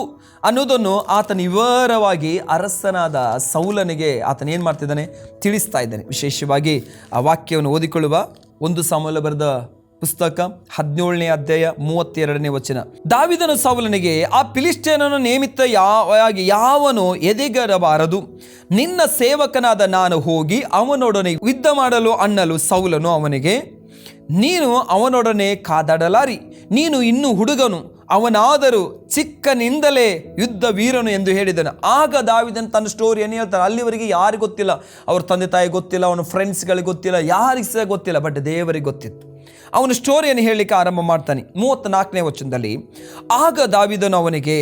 ಅನ್ನೋದನ್ನು ಆತನ ವಿವರವಾಗಿ ಅರಸನಾದ ಸೌಲನಿಗೆ ಆತನ ಏನು ಮಾಡ್ತಿದ್ದಾನೆ ತಿಳಿಸ್ತಾ ಇದ್ದಾನೆ. ವಿಶೇಷವಾಗಿ ಆ ವಾಕ್ಯವನ್ನು ಓದಿಕೊಳ್ಳುವ 1 ಸಾಮುವೇಲ ಬರೆದ ಪುಸ್ತಕ 17ನೇ ಅಧ್ಯಾಯ 32ನೇ ವಚನ. ದಾವೀದನು ಸೌಲನಿಗೆ, ಆ ಫಿಲಿಷ್ಟಿಯನನ್ನು ನೇಮಿತ ಯಾವನು ಎದೆಗರಬಾರದು, ನಿನ್ನ ಸೇವಕನಾದ ನಾನು ಹೋಗಿ ಅವನೊಡನೆ ಯುದ್ಧ ಮಾಡಲು ಅನ್ನಲು ಸೌಲನು ಅವನಿಗೆ, ನೀನು ಅವನೊಡನೆ ಕಾದಾಡಲಾರಿ, ನೀನು ಇನ್ನೂ ಹುಡುಗನು, ಅವನಾದರೂ ಚಿಕ್ಕನಿಂದಲೇ ಯುದ್ಧ ವೀರನು ಎಂದು ಹೇಳಿದನು. ಆಗ ದಾವೀದನು ತನ್ನ ಸ್ಟೋರಿಯನ್ನು ಹೇಳ್ತಾರೆ. ಅಲ್ಲಿವರೆಗೆ ಯಾರಿಗೆ ಗೊತ್ತಿಲ್ಲ, ಅವ್ರ ತಂದೆ ತಾಯಿ ಗೊತ್ತಿಲ್ಲ, ಅವನ ಫ್ರೆಂಡ್ಸ್ಗಳಿಗೆ ಗೊತ್ತಿಲ್ಲ, ಯಾರಿಗೆ ಸಹ ಗೊತ್ತಿಲ್ಲ, ಬಟ್ ದೇವರಿಗೆ ಗೊತ್ತಿತ್ತು. ಅವನು ಸ್ಟೋರಿಯನ್ನು ಹೇಳಲಿಕ್ಕೆ ಆರಂಭ ಮಾಡ್ತಾನೆ. 34ನೇ ವಚನದಲ್ಲಿ, ಆಗ ದಾವೀದನು ಅವನಿಗೆ,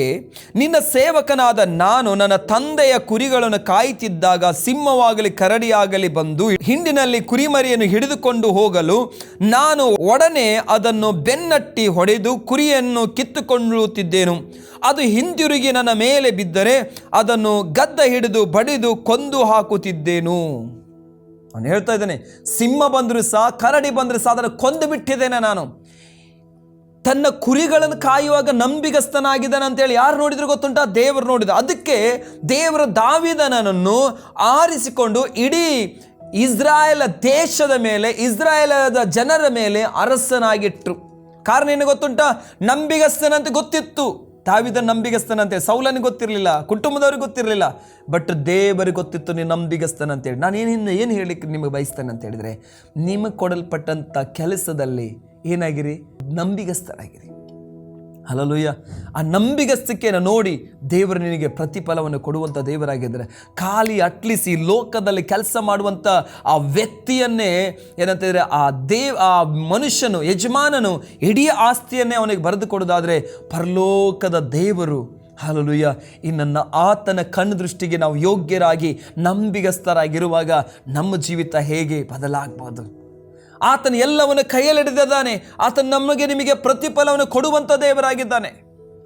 ನಿನ್ನ ಸೇವಕನಾದ ನಾನು ನನ್ನ ತಂದೆಯ ಕುರಿಗಳನ್ನು ಕಾಯುತ್ತಿದ್ದಾಗ ಸಿಂಹವಾಗಲಿ ಕರಡಿಯಾಗಲಿ ಬಂದು ಹಿಂಡಿನಲ್ಲಿ ಕುರಿಮರಿಯನ್ನು ಹಿಡಿದುಕೊಂಡು ಹೋಗಲು ನಾನು ಒಡನೆ ಅದನ್ನು ಬೆನ್ನಟ್ಟಿ ಹೊಡೆದು ಕುರಿಯನ್ನು ಕಿತ್ತುಕೊಳ್ಳುತ್ತಿದ್ದೇನು. ಅದು ಹಿಂದಿರುಗಿ ನನ್ನ ಮೇಲೆ ಬಿದ್ದರೆ ಅದನ್ನು ಗದ್ದ ಹಿಡಿದು ಬಡಿದು ಕೊಂದು ಹಾಕುತ್ತಿದ್ದೇನು. ಅವನು ಹೇಳ್ತಾ ಇದ್ದಾನೆ, ಸಿಂಹ ಬಂದರೂ ಸಹ ಕರಡಿ ಬಂದರೂ ಸಹ ಅದನ್ನು ಕೊಂದು ಬಿಟ್ಟಿದ್ದೇನೆ ನಾನು. ತನ್ನ ಕುರಿಗಳನ್ನು ಕಾಯುವಾಗ ನಂಬಿಗಸ್ತನಾಗಿದ್ದಾನೆ ಅಂತೇಳಿ ಯಾರು ನೋಡಿದ್ರು ಗೊತ್ತುಂಟ? ದೇವರು ನೋಡಿದ. ಅದಕ್ಕೆ ದೇವರ ದಾವೀದನನ್ನು ಆರಿಸಿಕೊಂಡು ಇಡೀ ಇಸ್ರಾಯೇಲ್ ದೇಶದ ಮೇಲೆ, ಇಸ್ರಾಯೇಲದ ಜನರ ಮೇಲೆ ಅರಸನಾಗಿಟ್ರು. ಕಾರಣ ಏನು ಗೊತ್ತುಂಟ? ನಂಬಿಗಸ್ತನಂತ ಗೊತ್ತಿತ್ತು. ದಾವೀದ ನಂಬಿಗಸ್ತನಂತೆ ಸೌಲನಿಗೆ ಗೊತ್ತಿರಲಿಲ್ಲ, ಕುಟುಂಬದವ್ರಿಗೆ ಗೊತ್ತಿರಲಿಲ್ಲ, ಬಟ್ ದೇವರಿಗೆ ಗೊತ್ತಿತ್ತು ನೀನು ನಂಬಿಗಸ್ತನಂತೇಳಿ. ನಾನು ಏನು ಹೇಳಲಿಕ್ಕೆ ನಿಮಗೆ ಬಯಸ್ತೇನೆ ಅಂತ ಹೇಳಿದರೆ, ನಿಮಗೆ ಕೊಡಲ್ಪಟ್ಟಂಥ ಕೆಲಸದಲ್ಲಿ ಏನಾಗಿರಿ? ನಂಬಿಗಸ್ತರಾಗಿರಿ. ಹಲ್ಲೆಲೂಯಾ. ಆ ನಂಬಿಗಸ್ತಕ್ಕೆ ನೋಡಿ ದೇವರು ನಿನಗೆ ಪ್ರತಿಫಲವನ್ನು ಕೊಡುವಂಥ ದೇವರಾಗಿದ್ದರೆ, ಖಾಲಿ ಅಟ್ಲೀಸ್ಟ್ ಈ ಲೋಕದಲ್ಲಿ ಕೆಲಸ ಮಾಡುವಂಥ ಆ ವ್ಯಕ್ತಿಯನ್ನೇ ಏನಂತಂದರೆ ಆ ಮನುಷ್ಯನು, ಯಜಮಾನನು ಇಡೀ ಆಸ್ತಿಯನ್ನೇ ಅವನಿಗೆ ಬರೆದು ಕೊಡೋದಾದರೆ, ಪರಲೋಕದ ದೇವರು ಹಲ್ಲೆಲೂಯಾ ಇನ್ನು ಆತನ ಕಣ್ಣು ದೃಷ್ಟಿಗೆ ನಾವು ಯೋಗ್ಯರಾಗಿ ನಂಬಿಗಸ್ತರಾಗಿರುವಾಗ ನಮ್ಮ ಜೀವಿತ ಹೇಗೆ ಬದಲಾಗ್ಬೋದು? ಆತನ ಎಲ್ಲವನ್ನು ಕೈಯಲ್ಲಿಡಿದಾನೆ. ಆತನ ನಮಗೆ ನಿಮಗೆ ಪ್ರತಿಫಲವನ್ನು ಕೊಡುವಂಥ ದೇವರಾಗಿದ್ದಾನೆ.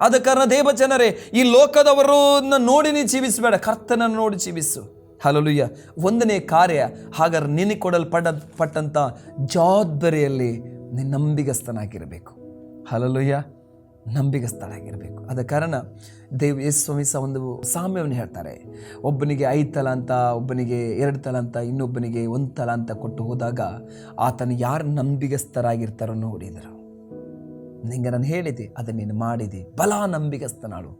ಆದ ಕಾರಣ ದೇವ ಜನರೇ, ಈ ಲೋಕದವರನ್ನು ನೋಡಿ ನೀನು ಜೀವಿಸಬೇಡ, ಕರ್ತನನ್ನು ನೋಡಿ ಜೀವಿಸು. ಹಲ್ಲೆಲೂಯಾ. ಒಂದನೇ ಕಾರ್ಯ, ಹಾಗಾದ್ರೆ ನಿನಗೆ ಕೊಡಲ್ಪಟ್ಟಂಥ ಜವಾಬ್ದಾರಿಯಲ್ಲಿ ನೀನು ನಂಬಿಗಸ್ತನಾಗಿರಬೇಕು. ಹಲ್ಲೆಲೂಯಾ, ನಂಬಿಗಸ್ತನಾಗಿರಬೇಕು. ಆದ ಕಾರಣ ಯೇಸು ಸ್ವಾಮಿ ಸಹ ಒಂದು ಸಾಮ್ಯವನ್ನು ಹೇಳ್ತಾರೆ. ಒಬ್ಬನಿಗೆ 5 ತಲಾಂತ, ಒಬ್ಬನಿಗೆ 2 ತಲಾಂತ, ಇನ್ನೊಬ್ಬನಿಗೆ 1 ತಲಾಂತ ಕೊಟ್ಟು ಹೋದಾಗ ಆತನು ಯಾರು ನಂಬಿಗಸ್ತರಾಗಿರ್ತಾರೋ ನೋಡಿದರು. ನಿಂಗೆ ನಾನು ಹೇಳಿದೆ, ಅದನ್ನು ನೀನು ಮಾಡಿದೆ, ಬಲ ನಂಬಿಗಸ್ತನಾಳು,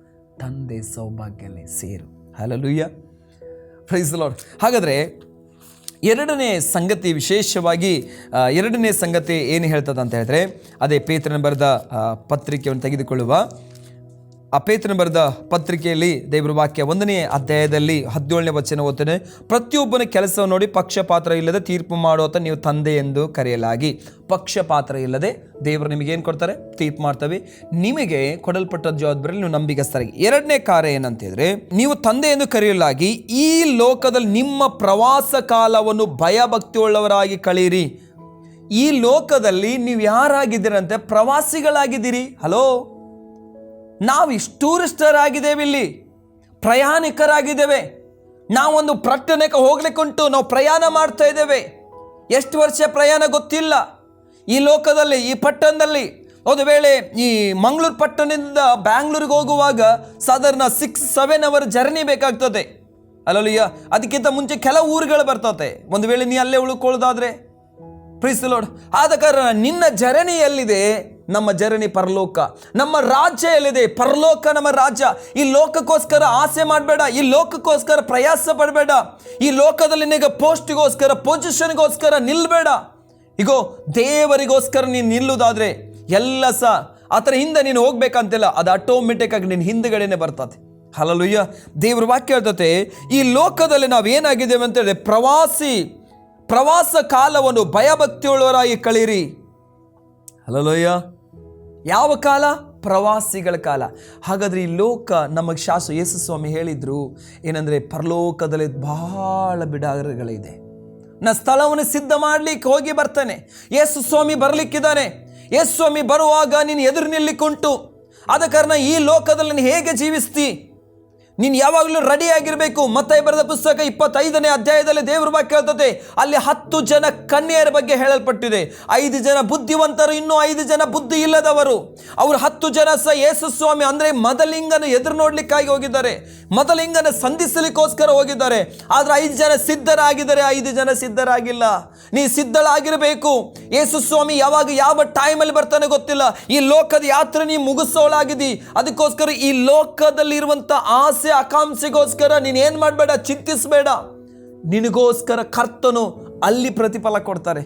ತಂದೆ ಸೌಭಾಗ್ಯದಲ್ಲಿ ಸೇರು. Hallelujah, praise the lord. ಹಾಗಾದರೆ ಎರಡನೇ ಸಂಗತಿ, ವಿಶೇಷವಾಗಿ ಎರಡನೇ ಸಂಗತಿ ಏನು ಹೇಳ್ತದೆ ಅಂತ ಹೇಳಿದ್ರೆ, ಅದೇ ಪೇತ್ರನ ಬರೆದ ಪತ್ರಿಕೆಯನ್ನು ತೆಗೆದುಕೊಳ್ಳುವ. ಆ ಪೇತ್ರನ ಬರೆದ ಪತ್ರಿಕೆಯಲ್ಲಿ ದೇವರ ವಾಕ್ಯ 1ನೇ ಅಧ್ಯಾಯದಲ್ಲಿ 17ನೇ ವಚನ ಓದ್ತೇನೆ. ಪ್ರತಿಯೊಬ್ಬನ ಕೆಲಸವನ್ನು ನೋಡಿ ಪಕ್ಷಪಾತ್ರ ಇಲ್ಲದೆ ತೀರ್ಪು ಮಾಡುವಂತ ನೀವು ತಂದೆ ಎಂದು ಕರೆಯಲಾಗಿ. ಪಕ್ಷಪಾತ್ರ ಇಲ್ಲದೆ ದೇವರು ನಿಮಗೇನು ಕೊಡ್ತಾರೆ? ತೀರ್ಪು ಮಾಡ್ತವೆ. ನಿಮಗೆ ಕೊಡಲ್ಪಟ್ಟ ಜವಾಬ್ದಾರಿಯಲ್ಲಿ ನೀವು ನಂಬಿಗಸ್ತರಾಗಿ. ಎರಡನೇ ಕಾರ್ಯ ಏನಂತಿದ್ರೆ, ನೀವು ತಂದೆ ಎಂದು ಕರೆಯಲಾಗಿ ಈ ಲೋಕದಲ್ಲಿ ನಿಮ್ಮ ಪ್ರವಾಸ ಕಾಲವನ್ನು ಭಯಭಕ್ತಿಯುಳ್ಳವರಾಗಿ ಕಳೆಯಿರಿ. ಈ ಲೋಕದಲ್ಲಿ ನೀವು ಯಾರಾಗಿದ್ದೀರಂತೆ? ಪ್ರವಾಸಿಗಳಾಗಿದ್ದೀರಿ. ಹಲೋ, ನಾವು ಟೂರಿಸ್ಟರಾಗಿದ್ದೇವೆ, ಇಲ್ಲಿ ಪ್ರಯಾಣಿಕರಾಗಿದ್ದೇವೆ. ನಾವೊಂದು ಪಟ್ಟಣಕ್ಕೆ ಹೋಗ್ಲಿಕ್ಕುಂಟು, ನಾವು ಪ್ರಯಾಣ ಮಾಡ್ತಾ ಇದ್ದೇವೆ. ಎಷ್ಟು ವರ್ಷ ಪ್ರಯಾಣ ಗೊತ್ತಿಲ್ಲ. ಈ ಲೋಕದಲ್ಲಿ, ಈ ಪಟ್ಟಣದಲ್ಲಿ ಒಂದು ವೇಳೆ ಈ ಮಂಗಳೂರು ಪಟ್ಟಣದಿಂದ ಬ್ಯಾಂಗ್ಳೂರಿಗೆ ಹೋಗುವಾಗ ಸಾಧಾರಣ 6-7 ಅವರ್ ಜರ್ನಿ ಬೇಕಾಗ್ತದೆ. ಅಲ್ಲಯ್ಯ, ಅದಕ್ಕಿಂತ ಮುಂಚೆ ಕೆಲವು ಊರುಗಳು ಬರ್ತದೆ. ಒಂದು ವೇಳೆ ನೀ ಅಲ್ಲೇ ಉಳ್ಕೊಳ್ಳೋದಾದ್ರೆ, ಪ್ರೀಸ್ ದಿ ಲಾರ್ಡ್. ಆದ ಕಾರಣ ನಿನ್ನ ಜರ್ನಿ ಎಲ್ಲಿದೆ? ನಮ್ಮ ಜರ್ನಿ ಪರಲೋಕ. ನಮ್ಮ ರಾಜ್ಯ ಎಲ್ಲಿದೆ? ಪರಲೋಕ ನಮ್ಮ ರಾಜ್ಯ. ಈ ಲೋಕಕ್ಕೋಸ್ಕರ ಆಸೆ ಮಾಡಬೇಡ, ಈ ಲೋಕಕ್ಕೋಸ್ಕರ ಪ್ರಯಾಸ ಪಡಬೇಡ, ಈ ಲೋಕದಲ್ಲಿ ನಿನಗೆ ಪೋಸ್ಟಿಗೋಸ್ಕರ, ಪೊಸಿಷನ್ಗೋಸ್ಕರ ನಿಲ್ಲಬೇಡ. ಈಗೋ ದೇವರಿಗೋಸ್ಕರ ನೀನು ನಿಲ್ಲುವುದಾದ್ರೆ ಎಲ್ಲ ಸಹ ಆತರ ಹಿಂದೆ ನೀನು ಹೋಗ್ಬೇಕಂತಿಲ್ಲ, ಅದು ಆಟೋಮೆಟಿಕ್ ಆಗಿ ನಿನ್ನ ಹಿಂದುಗಡೆನೆ ಬರ್ತದೆ. ಹಲ್ಲೆಲೂಯಾ. ದೇವ್ರ ವಾಕ್ಯ ಹೇಳ್ತದೆ, ಈ ಲೋಕದಲ್ಲಿ ನಾವು ಏನಾಗಿದ್ದೇವೆ ಅಂತ ಹೇಳಿದ್ರೆ ಪ್ರವಾಸ ಕಾಲವನ್ನು ಭಯಭಕ್ತಿಯುಳ್ಳವರಾಗಿ ಕಳೀರಿ. ಹಲ್ಲೆಲೂಯಾ. ಯಾವ ಕಾಲ? ಪ್ರವಾಸಿಗಳ ಕಾಲ. ಹಾಗಾದ್ರೆ ಈ ಲೋಕ ನಮಗೆ ಯೇಸು ಸ್ವಾಮಿ ಹೇಳಿದ್ರು ಏನಂದ್ರೆ, ಪರಲೋಕದಲ್ಲಿ ಬಹಳ ಬಿಡಾರಗಳಿದೆ, ನಾ ಸ್ಥಳವನ್ನು ಸಿದ್ಧ ಮಾಡ್ಲಿಕ್ಕೆ ಹೋಗಿ ಬರ್ತೇನೆ. ಯೇಸು ಸ್ವಾಮಿ ಬರ್ಲಿಕ್ಕಿದ್ದಾನೆ. ಯೇಸು ಸ್ವಾಮಿ ಬರುವಾಗ ನೀನು ಎದುರು ನಿಲ್ಲಿಕ್ಕುಂಟು. ಆದ ಕಾರಣ ಈ ಲೋಕದಲ್ಲಿ ನೀನು ಹೇಗೆ ಜೀವಿಸ್ತಿ? ನೀನು ಯಾವಾಗಲೂ ರೆಡಿ ಆಗಿರಬೇಕು. ಮತ್ತಾಯ ಬರೆದ ಪುಸ್ತಕ 25ನೇ ಅಧ್ಯಾಯದಲ್ಲಿ ದೇವರ ವಾಕ್ಯ ಹೇಳ್ತದೆ, ಅಲ್ಲಿ 10 ಜನ ಕನ್ಯೆಯರ ಬಗ್ಗೆ ಹೇಳಲ್ಪಟ್ಟಿದೆ. 5 ಜನ ಬುದ್ಧಿವಂತರು, ಇನ್ನೂ 5 ಜನ ಬುದ್ಧಿ ಇಲ್ಲದವರು. ಅವರು 10 ಜನ ಸಹ ಯೇಸು ಸ್ವಾಮಿ ಅಂದರೆ ಮದಲಿಂಗನ ಎದುರು ನೋಡ್ಲಿಕ್ಕಾಗಿ ಹೋಗಿದ್ದಾರೆ, ಮದಲಿಂಗನ ಸಂಧಿಸಲಿಕ್ಕೋಸ್ಕರ ಹೋಗಿದ್ದಾರೆ. ಆದ್ರೆ 5 ಜನ ಸಿದ್ಧರಾಗಿದ್ದಾರೆ, 5 ಜನ ಸಿದ್ಧರಾಗಿಲ್ಲ. ನೀ ಸಿದ್ಧಳಾಗಿರಬೇಕು. ಯೇಸು ಸ್ವಾಮಿ ಯಾವಾಗ ಯಾವ ಟೈಮಲ್ಲಿ ಬರ್ತಾನೆ ಗೊತ್ತಿಲ್ಲ. ಈ ಲೋಕದ ಯಾತ್ರೆ ನೀ ಮುಗಿಸೋಳಾಗಿದ್ದಿ. ಅದಕ್ಕೋಸ್ಕರ ಈ ಲೋಕದಲ್ಲಿರುವಂಥ ಆಸೆ ಆಕಾಂಕ್ಷೆಗೋಸ್ಕರ ನೀನು ಏನು ಮಾಡಬೇಡ, ಚಿಂತಿಸಬೇಡ. ನಿನಗೋಸ್ಕರ ಕರ್ತನು ಅಲ್ಲಿ ಪ್ರತಿಫಲ ಕೊಡ್ತಾರೆ.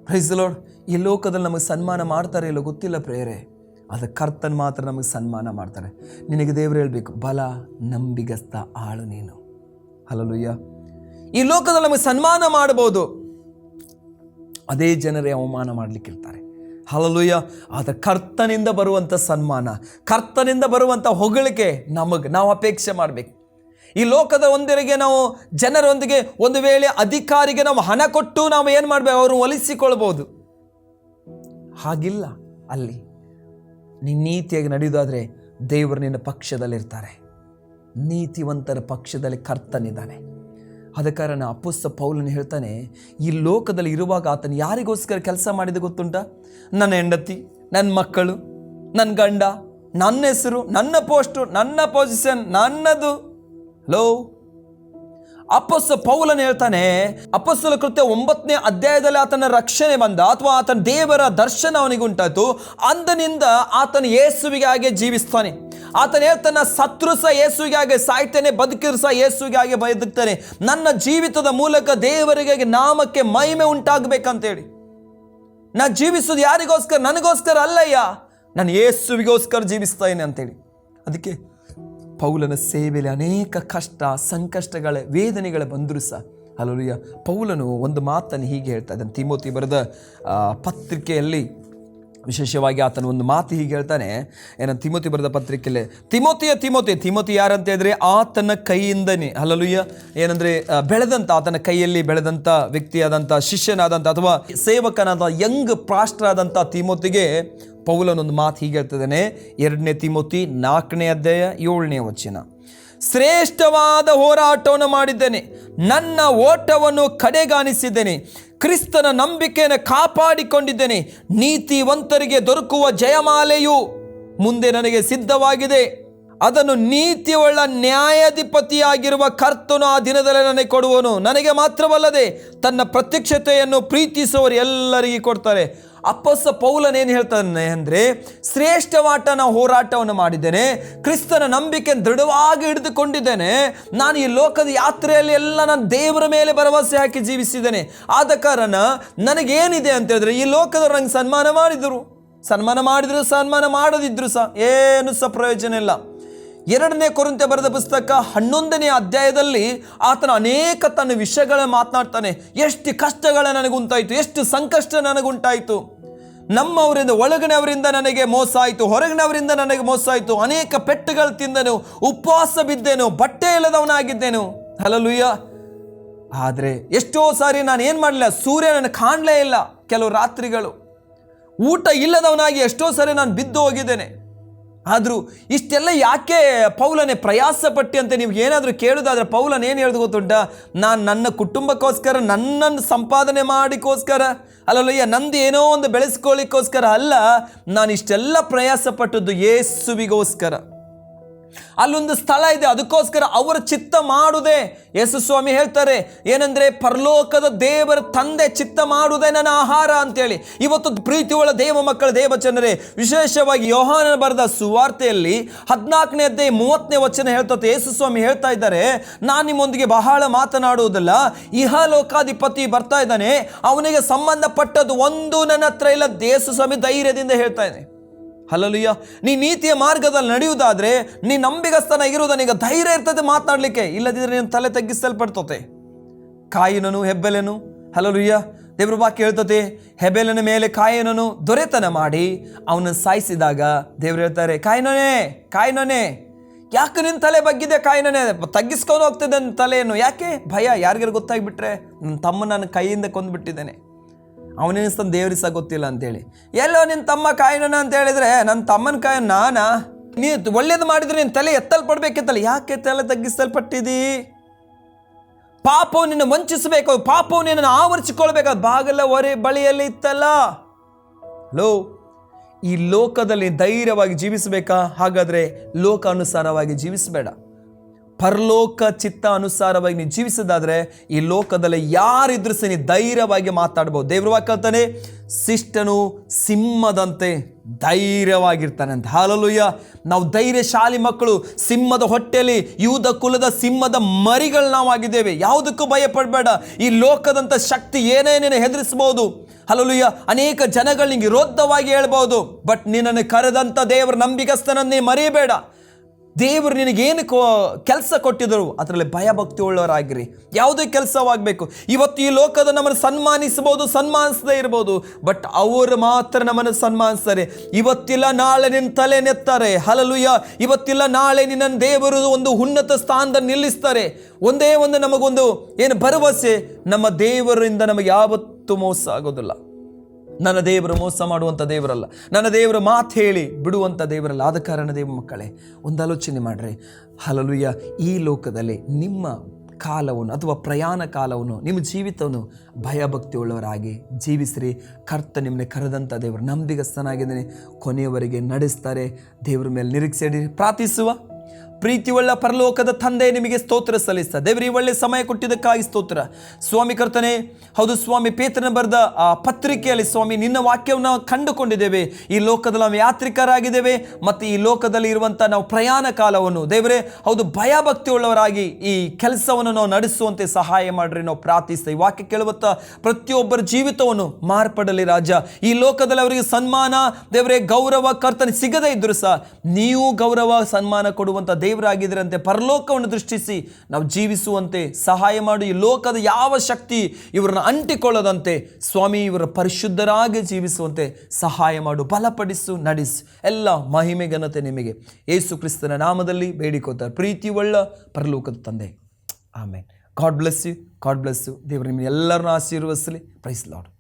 Praise the lord. ಈ ಲೋಕದಲ್ಲಿ ನಮಗೆ ಸನ್ಮಾನ ಮಾಡ್ತಾರೆ ಇಲ್ಲೋ ಗೊತ್ತಿಲ್ಲ ಪ್ರೇಯರೇ, ಅದು ಕರ್ತನ್ ಮಾತ್ರ ನಮಗೆ ಸನ್ಮಾನ ಮಾಡ್ತಾರೆ. ನಿನಗೆ ದೇವರು ಹೇಳಬೇಕು, ಬಲ ನಂಬಿಗಸ್ತ ಆಳು ನೀನು. ಹಲ್ಲೆಲೂಯಾ. ಈ ಲೋಕದಲ್ಲಿ ನಮಗೆ ಸನ್ಮಾನ ಮಾಡಬಹುದು, ಅದೇ ಜನರೇ ಅವಮಾನ ಮಾಡಲಿಕ್ಕಿರ್ತಾರೆ. ಹಲ್ಲೆಲೂಯಾ. ಆದರೆ ಕರ್ತನಿಂದ ಬರುವಂಥ ಸನ್ಮಾನ, ಕರ್ತನಿಂದ ಬರುವಂಥ ಹೊಗಳಿಕೆ ನಾವು ಅಪೇಕ್ಷೆ ಮಾಡಬೇಕು. ಈ ಲೋಕದ ಒಂದರಿಗೆ ನಾವು ಜನರೊಂದಿಗೆ ಒಂದು ವೇಳೆ ಅಧಿಕಾರಿಗೆ ನಾವು ಹಣ ಕೊಟ್ಟು ನಾವು ಏನು ಮಾಡಬೇಕು, ಅವರು ಒಲಿಸಿಕೊಳ್ಬೋದು. ಹಾಗಿಲ್ಲ. ಅಲ್ಲಿ ನೀನು ನೀತಿಯಾಗಿ ನಡೆಯುವುದಾದರೆ ದೇವರು ನಿನ್ನ ಪಕ್ಷದಲ್ಲಿರ್ತಾರೆ. ನೀತಿವಂತರ ಪಕ್ಷದಲ್ಲಿ ಕರ್ತನಿದ್ದಾನೆ. ಆದ ಕಾರಣ ಅಪೊಸ್ತಲ ಪೌಲನು ಹೇಳ್ತಾನೆ, ಈ ಲೋಕದಲ್ಲಿ ಇರುವಾಗ ಆತನು ಯಾರಿಗೋಸ್ಕರ ಕೆಲಸ ಮಾಡಿದ ಗೊತ್ತುಂಟ? ನನ್ನ ಹೆಂಡತಿ, ನನ್ನ ಮಕ್ಕಳು, ನನ್ನ ಗಂಡ, ನನ್ನ ಹೆಸರು, ನನ್ನ ಪೋಸ್ಟು, ನನ್ನ ಪೊಸಿಷನ್, ನನ್ನದು. ಹಲೋ, ಅಪೊಸ್ತಲ ಪೌಲನು ಹೇಳ್ತಾನೆ, ಅಪೊಸ್ತಲ ಕೃತ್ಯ 9ನೇ ಅಧ್ಯಾಯದಲ್ಲಿ ಆತನ ರಕ್ಷಣೆ ಬಂದ, ಅಥವಾ ಆತನ ದೇವರ ದರ್ಶನ ಅವನಿಗೆ ಉಂಟಾಯಿತು. ಅಂದಿನಿಂದ ಆತನು ಯೇಸುವಿಗಾಗಿ ಜೀವಿಸ್ತಾನೆ. ಆತನ ಹೇಳ್ತಾನೆ, ಸತ್ರು ಸಹ ಯೇಸುವಿಗಾಗಿ ಸಾಯ್ತೇನೆ, ಬದುಕಿದ್ರು ಸಹ ಯೇಸುವಿಗಾಗಿ ಬದುಕ್ತಾನೆ. ನನ್ನ ಜೀವಿತದ ಮೂಲಕ ದೇವರಿಗೆ ನಾಮಕ್ಕೆ ಮಹಿಮೆ ಉಂಟಾಗಬೇಕಂತೇಳಿ ನಾನು ಜೀವಿಸೋದು ಯಾರಿಗೋಸ್ಕರ? ನನಗೋಸ್ಕರ ಅಲ್ಲಯ್ಯ, ನಾನು ಯೇಸುವಿಗೋಸ್ಕರ ಜೀವಿಸ್ತಾನೆ ಅಂತೇಳಿ. ಅದಕ್ಕೆ ಪೌಲನ ಸೇವೆಯಲ್ಲಿ ಅನೇಕ ಕಷ್ಟ, ಸಂಕಷ್ಟಗಳ, ವೇದನೆಗಳ ಬಂದರೂ ಸಹ ಹಲ್ಲೆಲೂಯಾ, ಪೌಲನು ಒಂದು ಮಾತನ್ನು ಹೀಗೆ ಹೇಳ್ತಾ ಇದ್ದಾನೆ. ತಿಮೋತಿ ಬರೆದ ಪತ್ರಿಕೆಯಲ್ಲಿ ವಿಶೇಷವಾಗಿ ಆತನ ಒಂದು ಮಾತು ಹೀಗೆ ಹೇಳ್ತಾನೆ. ಏನಂತ ತಿಮೋತಿ ಬರೆದ ಪತ್ರಿಕೆಯಲ್ಲಿ, ತಿಮೋತಿ ಯಾರಂತ ಹೇಳಿದ್ರೆ ಆತನ ಕೈಯಿಂದನೇ, ಹಲ್ಲೆಲೂಯಾ, ಏನಂದರೆ ಬೆಳೆದಂಥ, ಆತನ ಕೈಯಲ್ಲಿ ಬೆಳೆದಂಥ ವ್ಯಕ್ತಿಯಾದಂಥ, ಶಿಷ್ಯನಾದಂಥ ಅಥವಾ ಸೇವಕನಾದ ಯಂಗ್ ಪಾಸ್ಟರ್ ಆದಂಥ ತಿಮೋತಿಗೆ ಪೌಲನೊಂದು ಮಾತು ಹೀಗೆ ಹೇಳ್ತಿದ್ದಾನೆ. 2ನೇ ತಿಮೋತಿ 4ನೇ ಅಧ್ಯಾಯ 7ನೇ ವಚನ, ಶ್ರೇಷ್ಠವಾದ ಹೋರಾಟವನ್ನು ಮಾಡಿದ್ದೇನೆ, ನನ್ನ ಓಟವನ್ನು ಕಡೆಗಾಣಿಸಿದ್ದೇನೆ, ಕ್ರಿಸ್ತನ ನಂಬಿಕೆಯನ್ನು ಕಾಪಾಡಿಕೊಂಡಿದ್ದೇನೆ, ನೀತಿವಂತರಿಗೆ ದೊರಕುವ ಜಯಮಾಲೆಯು ಮುಂದೆ ನನಗೆ ಸಿದ್ಧವಾಗಿದೆ, ಅದನ್ನು ನೀತಿಯುಳ್ಳ ನ್ಯಾಯಾಧಿಪತಿಯಾಗಿರುವ ಕರ್ತನು ಆ ದಿನದಲ್ಲಿ ನನಗೆ ಕೊಡುವನು. ನನಗೆ ಮಾತ್ರವಲ್ಲದೆ ತನ್ನ ಪ್ರತ್ಯಕ್ಷತೆಯನ್ನು ಪ್ರೀತಿಸುವವರು ಎಲ್ಲರಿಗೂ ಕೊಡ್ತಾರೆ. ಅಪೊಸ್ತಲ ಪೌಲನೇನು ಹೇಳ್ತಾನೆ ಅಂದರೆ, ಶ್ರೇಷ್ಠವಾದ ಹೋರಾಟವನ್ನು ಮಾಡಿದ್ದೇನೆ, ಕ್ರಿಸ್ತನ ನಂಬಿಕೆಯನ್ನು ದೃಢವಾಗಿ ಹಿಡಿದುಕೊಂಡಿದ್ದೇನೆ, ನಾನು ಈ ಲೋಕದ ಯಾತ್ರೆಯಲ್ಲಿ ಎಲ್ಲ ನಾನು ದೇವರ ಮೇಲೆ ಭರವಸೆ ಹಾಕಿ ಜೀವಿಸಿದ್ದೇನೆ. ಆದ ಕಾರಣ ನನಗೇನಿದೆ ಅಂತ ಹೇಳಿದ್ರೆ, ಈ ಲೋಕದವರು ನಂಗೆ ಸನ್ಮಾನ ಮಾಡಿದರು, ಸನ್ಮಾನ ಮಾಡದಿದ್ರು ಸಹ ಏನು ಸಹ ಪ್ರಯೋಜನ ಇಲ್ಲ. 2ನೇ ಕೊರಿಂಥ್ಯ ಬರೆದ ಪುಸ್ತಕ 11ನೇ ಅಧ್ಯಾಯದಲ್ಲಿ ಆತನ ಅನೇಕ ತನ್ನ ವಿಷಯಗಳನ್ನು ಮಾತನಾಡ್ತಾನೆ. ಎಷ್ಟು ಕಷ್ಟಗಳ ನನಗುಂಟಾಯಿತು, ಎಷ್ಟು ಸಂಕಷ್ಟ ನನಗುಂಟಾಯಿತು, ನಮ್ಮವರಿಂದ, ಒಳಗಣವರಿಂದ ನನಗೆ ಮೋಸ ಆಯಿತು, ಹೊರಗಿನವರಿಂದ ನನಗೆ ಮೋಸ ಆಯಿತು, ಅನೇಕ ಪೆಟ್ಟುಗಳು ತಿಂದೆನು, ಉಪವಾಸ ಬಿದ್ದೆನು, ಬಟ್ಟೆ ಇಲ್ಲದವನಾಗಿದ್ದೇನು. ಹಲ್ಲೆಲೂಯಾ. ಆದರೆ ಎಷ್ಟೋ ಸಾರಿ ನಾನು ಏನು ಮಾಡಲಿಲ್ಲ, ಸೂರ್ಯ ನನಗೆ ಕಾಣಲೇ ಇಲ್ಲ, ಕೆಲವು ರಾತ್ರಿಗಳು ಊಟ ಇಲ್ಲದವನಾಗಿ ಎಷ್ಟೋ ಸಾರಿ ನಾನು ಬಿದ್ದು ಹೋಗಿದ್ದೇನೆ. ಆದರೂ ಇಷ್ಟೆಲ್ಲ ಯಾಕೆ ಪೌಲನೇ ಪ್ರಯಾಸ ಪಟ್ಟಿ ಅಂತ ನೀವು ಏನಾದರೂ ಕೇಳೋದಾದರೆ, ಪೌಲನ್ ಏನು ಹೇಳೋದು ಗೊತ್ತುಂಟ? ನಾನು ನನ್ನ ಕುಟುಂಬಕ್ಕೋಸ್ಕರ, ನನ್ನನ್ನು ಸಂಪಾದನೆ ಮಾಡಿಕೋಸ್ಕರ ಅಲ್ಲಯ್ಯ, ನಂದು ಏನೋ ಒಂದು ಬೆಳೆಸ್ಕೊಳ್ಳಿಕ್ಕೋಸ್ಕರ ಅಲ್ಲ, ನಾನು ಇಷ್ಟೆಲ್ಲ ಪ್ರಯಾಸ ಪಟ್ಟದ್ದು ಯೇಸುವಿಗೋಸ್ಕರ. ಅಲ್ಲೊಂದು ಸ್ಥಳ ಇದೆ, ಅದಕ್ಕೋಸ್ಕರ ಅವರ ಚಿತ್ತ ಮಾಡುವುದೇ. ಯೇಸು ಸ್ವಾಮಿ ಹೇಳ್ತಾರೆ ಏನಂದ್ರೆ, ಪರಲೋಕದ ದೇವರ ತಂದೆ ಚಿತ್ತ ಮಾಡುವುದೇ ನನ್ನ ಆಹಾರ ಅಂತೇಳಿ. ಇವತ್ತು ಪ್ರೀತಿಯುಳ್ಳ ದೇವ ಮಕ್ಕಳ, ದೇವ ಜನರೇ, ವಿಶೇಷವಾಗಿ ಯೋಹಾನನ ಬರೆದ ಸುವಾರ್ತೆಯಲ್ಲಿ 14ನೇ ಅಧ್ಯಾಯ 30ನೇ ವಚನ ಹೇಳ್ತದೆ. ಯೇಸು ಸ್ವಾಮಿ ಹೇಳ್ತಾ ಇದ್ದಾರೆ, ನಾನು ನಿಮ್ಮೊಂದಿಗೆ ಬಹಳ ಮಾತನಾಡುವುದಿಲ್ಲ, ಇಹಲೋಕಾಧಿಪತಿ ಬರ್ತಾ ಇದ್ದಾನೆ, ಅವನಿಗೆ ಸಂಬಂಧಪಟ್ಟದ್ದು ಒಂದು ನನ್ನ ಹತ್ರ ಇಲ್ಲ. ಯೇಸು ಸ್ವಾಮಿ ಧೈರ್ಯದಿಂದ ಹೇಳ್ತಾ ಇದ್ದಾನೆ. ಹಲ್ಲೆಲೂಯಾ. ನೀ ನೀತಿಯ ಮಾರ್ಗದಲ್ಲಿ ನಡೆಯುವುದಾದ್ರೆ, ನೀ ನಂಬಿಗಸ್ತನಾಗಿರುವುದ, ಈಗ ಧೈರ್ಯ ಇರ್ತದೆ ಮಾತನಾಡಲಿಕ್ಕೆ, ಇಲ್ಲದಿದ್ರೆ ನೀನು ತಲೆ ತಗ್ಗಿಸಲ್ಪಡ್ತತೆ. ಕಾಯಿನನು ಹೆಬ್ಬೆಲನು, ಹಲ್ಲೆಲೂಯಾ, ದೇವ್ರ ವಾಕ್ಯ ಹೇಳ್ತತೆ, ಹೆಬ್ಬೆಲನ ಮೇಲೆ ಕಾಯಿನನು ದೊರೆತನ ಮಾಡಿ ಅವನು ಸಾಯಿಸಿದಾಗ ದೇವ್ರು ಹೇಳ್ತಾರೆ, ಕಾಯಿನೋನೆ ಯಾಕೆ ನಿನ್ನ ತಲೆ ಬಗ್ಗಿದೆ? ಕಾಯಿನೋನೆ ತಗ್ಗಿಸ್ಕೊಂಡು ಹೋಗ್ತಿದ್ದೆ ನನ್ನ ತಲೆಯನ್ನು. ಯಾಕೆ? ಭಯ. ಯಾರಿಗಾರು ಗೊತ್ತಾಗ್ಬಿಟ್ರೆ ನನ್ನ ತಮ್ಮ ನನ್ನ ಕೈಯಿಂದ ಕೊಂದುಬಿಟ್ಟಿದ್ದೇನೆ, ಅವನೆನಿಸ್ತಾನೆ ದೇವ್ರಿಗೆ ಸಹ ಗೊತ್ತಿಲ್ಲ ಅಂತೇಳಿ. ಎಲ್ಲೋ ನಿನ್ನ ತಮ್ಮ ಕಾಯಿನೋನ ಅಂತ ಹೇಳಿದ್ರೆ, ನನ್ನ ತಮ್ಮನ ಕಾಯ ನಾನಾ? ನೀ ಒಳ್ಳೇದು ಮಾಡಿದ್ರೆ ನಿನ್ನ ತಲೆ ಎತ್ತಲ್ಪಡ್ಬೇಕಿತ್ತಲ್ಲ, ಯಾಕೆ ತಲೆ ತಗ್ಗಿಸಲ್ಪಟ್ಟಿದ್ದೀ? ಪಾಪವು ನಿನ್ನ ವಂಚಿಸಬೇಕು, ಪಾಪವು ನಿನ್ನನ್ನು ಆವರಿಸಿಕೊಳ್ಬೇಕಾದ ಬಾಗಿಲ ಬಳಿಯಲ್ಲಿ ಇತ್ತಲ್ಲ. ಲೋ, ಈ ಲೋಕದಲ್ಲಿ ಧೈರ್ಯವಾಗಿ ಜೀವಿಸಬೇಕಾ? ಹಾಗಾದರೆ ಲೋಕ ಅನುಸಾರವಾಗಿ ಜೀವಿಸಬೇಡ. ಪರಲೋಕ ಚಿತ್ತ ಅನುಸಾರವಾಗಿ ನೀವು ಜೀವಿಸೋದಾದ್ರೆ ಈ ಲೋಕದಲ್ಲಿ ಯಾರಿದ್ರೂ ಸಹ ನೀವು ಧೈರ್ಯವಾಗಿ ಮಾತಾಡ್ಬೋದು. ದೇವ್ರ ವಾಕ್ಯ ಹೇಳ್ತಾನೆ, ಶಿಷ್ಟನು ಸಿಂಹದಂತೆ ಧೈರ್ಯವಾಗಿರ್ತಾನೆ ಅಂತ. ಹಲ್ಲೆಲೂಯಾ. ನಾವು ಧೈರ್ಯಶಾಲಿ ಮಕ್ಕಳು, ಸಿಂಹದ ಹೊಟ್ಟೆಯಲ್ಲಿ ಯೂದ ಕುಲದ ಸಿಂಹದ ಮರಿಗಳು ನಾವು ಆಗಿದ್ದೇವೆ. ಯಾವುದಕ್ಕೂ ಭಯ ಪಡಬೇಡ. ಈ ಲೋಕದಂಥ ಶಕ್ತಿ ಏನೇನೇನು ಹೆದರಿಸಬಹುದು. ಹಲ್ಲೆಲೂಯಾ. ಅನೇಕ ಜನಗಳು ನಿಂಗೆ ವಿರೋಧವಾಗಿ ಹೇಳ್ಬೋದು, ಬಟ್ ನಿನ್ನನ್ನು ಕರೆದಂಥ ದೇವರ ನಂಬಿಗಸ್ತನನ್ನು ನೀ ಮರೆಯಬೇಡ. ದೇವರು ನಿನಗೇನು ಕೆಲಸ ಕೊಟ್ಟಿದ್ದರು ಅದರಲ್ಲಿ ಭಯಭಕ್ತಿ ಉಳ್ಳವರಾಗಿರಿ. ಯಾವುದೇ ಕೆಲಸವಾಗಬೇಕು. ಇವತ್ತು ಈ ಲೋಕದ ನಮ್ಮನ್ನು ಸನ್ಮಾನಿಸಬಹುದು, ಸನ್ಮಾನಿಸದೇ ಇರ್ಬೋದು, ಬಟ್ ಅವರು ಮಾತ್ರ ನಮ್ಮನ್ನು ಸನ್ಮಾನಿಸ್ತಾರೆ. ಇವತ್ತಿಲ್ಲ ನಾಳೆ ನಿನ್ನ ತಲೆ ನೆತ್ತಾರೆ. ಹಲ್ಲೆಲೂಯಾ. ಇವತ್ತಿಲ್ಲ ನಾಳೆ ನಿನ್ನ ದೇವರು ಒಂದು ಉನ್ನತ ಸ್ಥಾನದಲ್ಲಿ ನಿಲ್ಲಿಸ್ತಾರೆ. ಒಂದೇ ಒಂದು ನಮಗೊಂದು ಏನು ಭರವಸೆ, ನಮ್ಮ ದೇವರಿಂದ ನಮಗೆ ಯಾವತ್ತೂ ಮೋಸ ಆಗೋದಿಲ್ಲ. ನನ್ನ ದೇವರು ಮೋಸ ಮಾಡುವಂಥ ದೇವರಲ್ಲ. ನನ್ನ ದೇವರು ಮಾತು ಹೇಳಿ ಬಿಡುವಂಥ ದೇವರಲ್ಲ. ಆದ ಕಾರಣ ದೇವ ಮಕ್ಕಳೇ, ಒಂದು ಆಲೋಚನೆ ಮಾಡ್ರಿ. ಹಲ್ಲೆಲೂಯಾ. ಈ ಲೋಕದಲ್ಲಿ ನಿಮ್ಮ ಕಾಲವನ್ನು ಅಥವಾ ಪ್ರಯಾಣ ಕಾಲವನ್ನು, ನಿಮ್ಮ ಜೀವಿತವನ್ನು ಭಯಭಕ್ತಿ ಉಳ್ಳವರಾಗಿ ಜೀವಿಸ್ರಿ. ಕರ್ತ ನಿಮ್ಮನ್ನ ಕರೆದಂಥ ದೇವರು ನಂಬಿಗಸ್ತನಾಗಿದ್ದಾನೆ, ಕೊನೆಯವರೆಗೆ ನಡೆಸ್ತಾರೆ. ದೇವರ ಮೇಲೆ ನಿರೀಕ್ಷೆ ಇಡಿ. ಪ್ರಾರ್ಥಿಸುವ. ಪ್ರೀತಿಯುಳ್ಳ ಪರಲೋಕದ ತಂದೆ, ನಿಮಗೆ ಸ್ತೋತ್ರ ಸಲ್ಲಿಸ್ತಾ ದೇವರು ಈ ಒಳ್ಳೆ ಸಮಯ ಕೊಟ್ಟಿದ್ದಕ್ಕಾಗಿ ಸ್ತೋತ್ರ ಸ್ವಾಮಿ. ಕರ್ತನೆ, ಹೌದು ಸ್ವಾಮಿ, ಪೇತ್ರನ ಬರೆದ ಆ ಪತ್ರಿಕೆಯಲ್ಲಿ ಸ್ವಾಮಿ ನಿನ್ನ ವಾಕ್ಯವನ್ನು ಕಂಡುಕೊಂಡಿದ್ದೇವೆ. ಈ ಲೋಕದಲ್ಲಿ ನಾವು ಯಾತ್ರಿಕರಾಗಿದ್ದೇವೆ ಮತ್ತು ಈ ಲೋಕದಲ್ಲಿ ಇರುವಂಥ ನಾವು ಪ್ರಯಾಣ ಕಾಲವನ್ನು ದೇವರೇ ಹೌದು ಭಯಭಕ್ತಿ ಉಳ್ಳವರಾಗಿ ಈ ಕೆಲಸವನ್ನು ನಾವು ನಡೆಸುವಂತೆ ಸಹಾಯ ಮಾಡ್ರಿ. ನಾವು ಪ್ರಾರ್ಥಿಸ್ತೇವೆ. ವಾಕ್ಯ ಕೇಳುವಂಥ ಪ್ರತಿಯೊಬ್ಬರ ಜೀವಿತವನ್ನು ಮಾರ್ಪಡಲಿ ರಾಜ. ಈ ಲೋಕದಲ್ಲಿ ಅವರಿಗೆ ಸನ್ಮಾನ ದೇವರೇ ಗೌರವ ಕರ್ತನೆ ಸಿಗದೇ ಇದ್ರು ಸಹ ನೀವು ಗೌರವ ಸನ್ಮಾನ ಕೊಡುವಂಥ ದೇವರಾಗಿದ್ದರಂತೆ ಪರಲೋಕವನ್ನು ದೃಷ್ಟಿಸಿ ನಾವು ಜೀವಿಸುವಂತೆ ಸಹಾಯ ಮಾಡಿ. ಈ ಲೋಕದ ಯಾವ ಶಕ್ತಿ ಇವರನ್ನು ಅಂಟಿಕೊಳ್ಳದಂತೆ ಸ್ವಾಮಿ ಇವರ ಪರಿಶುದ್ಧರಾಗಿ ಜೀವಿಸುವಂತೆ ಸಹಾಯ ಮಾಡು, ಬಲಪಡಿಸು, ನಡೆಸು. ಎಲ್ಲ ಮಹಿಮೆ ಘನತೆ ನಿಮಗೆ ಯೇಸು ಕ್ರಿಸ್ತನ ನಾಮದಲ್ಲಿ ಬೇಡಿಕೋತಾರೆ ಪ್ರೀತಿಯುಳ್ಳ ಪರಲೋಕದ ತಂದೆ, amen. God bless you. God bless you. ದೇವರು ನಿಮ್ಮನ್ನು ಎಲ್ಲರನ್ನೂ ಆಶೀರ್ವದಿಸಲಿ. Praise lord.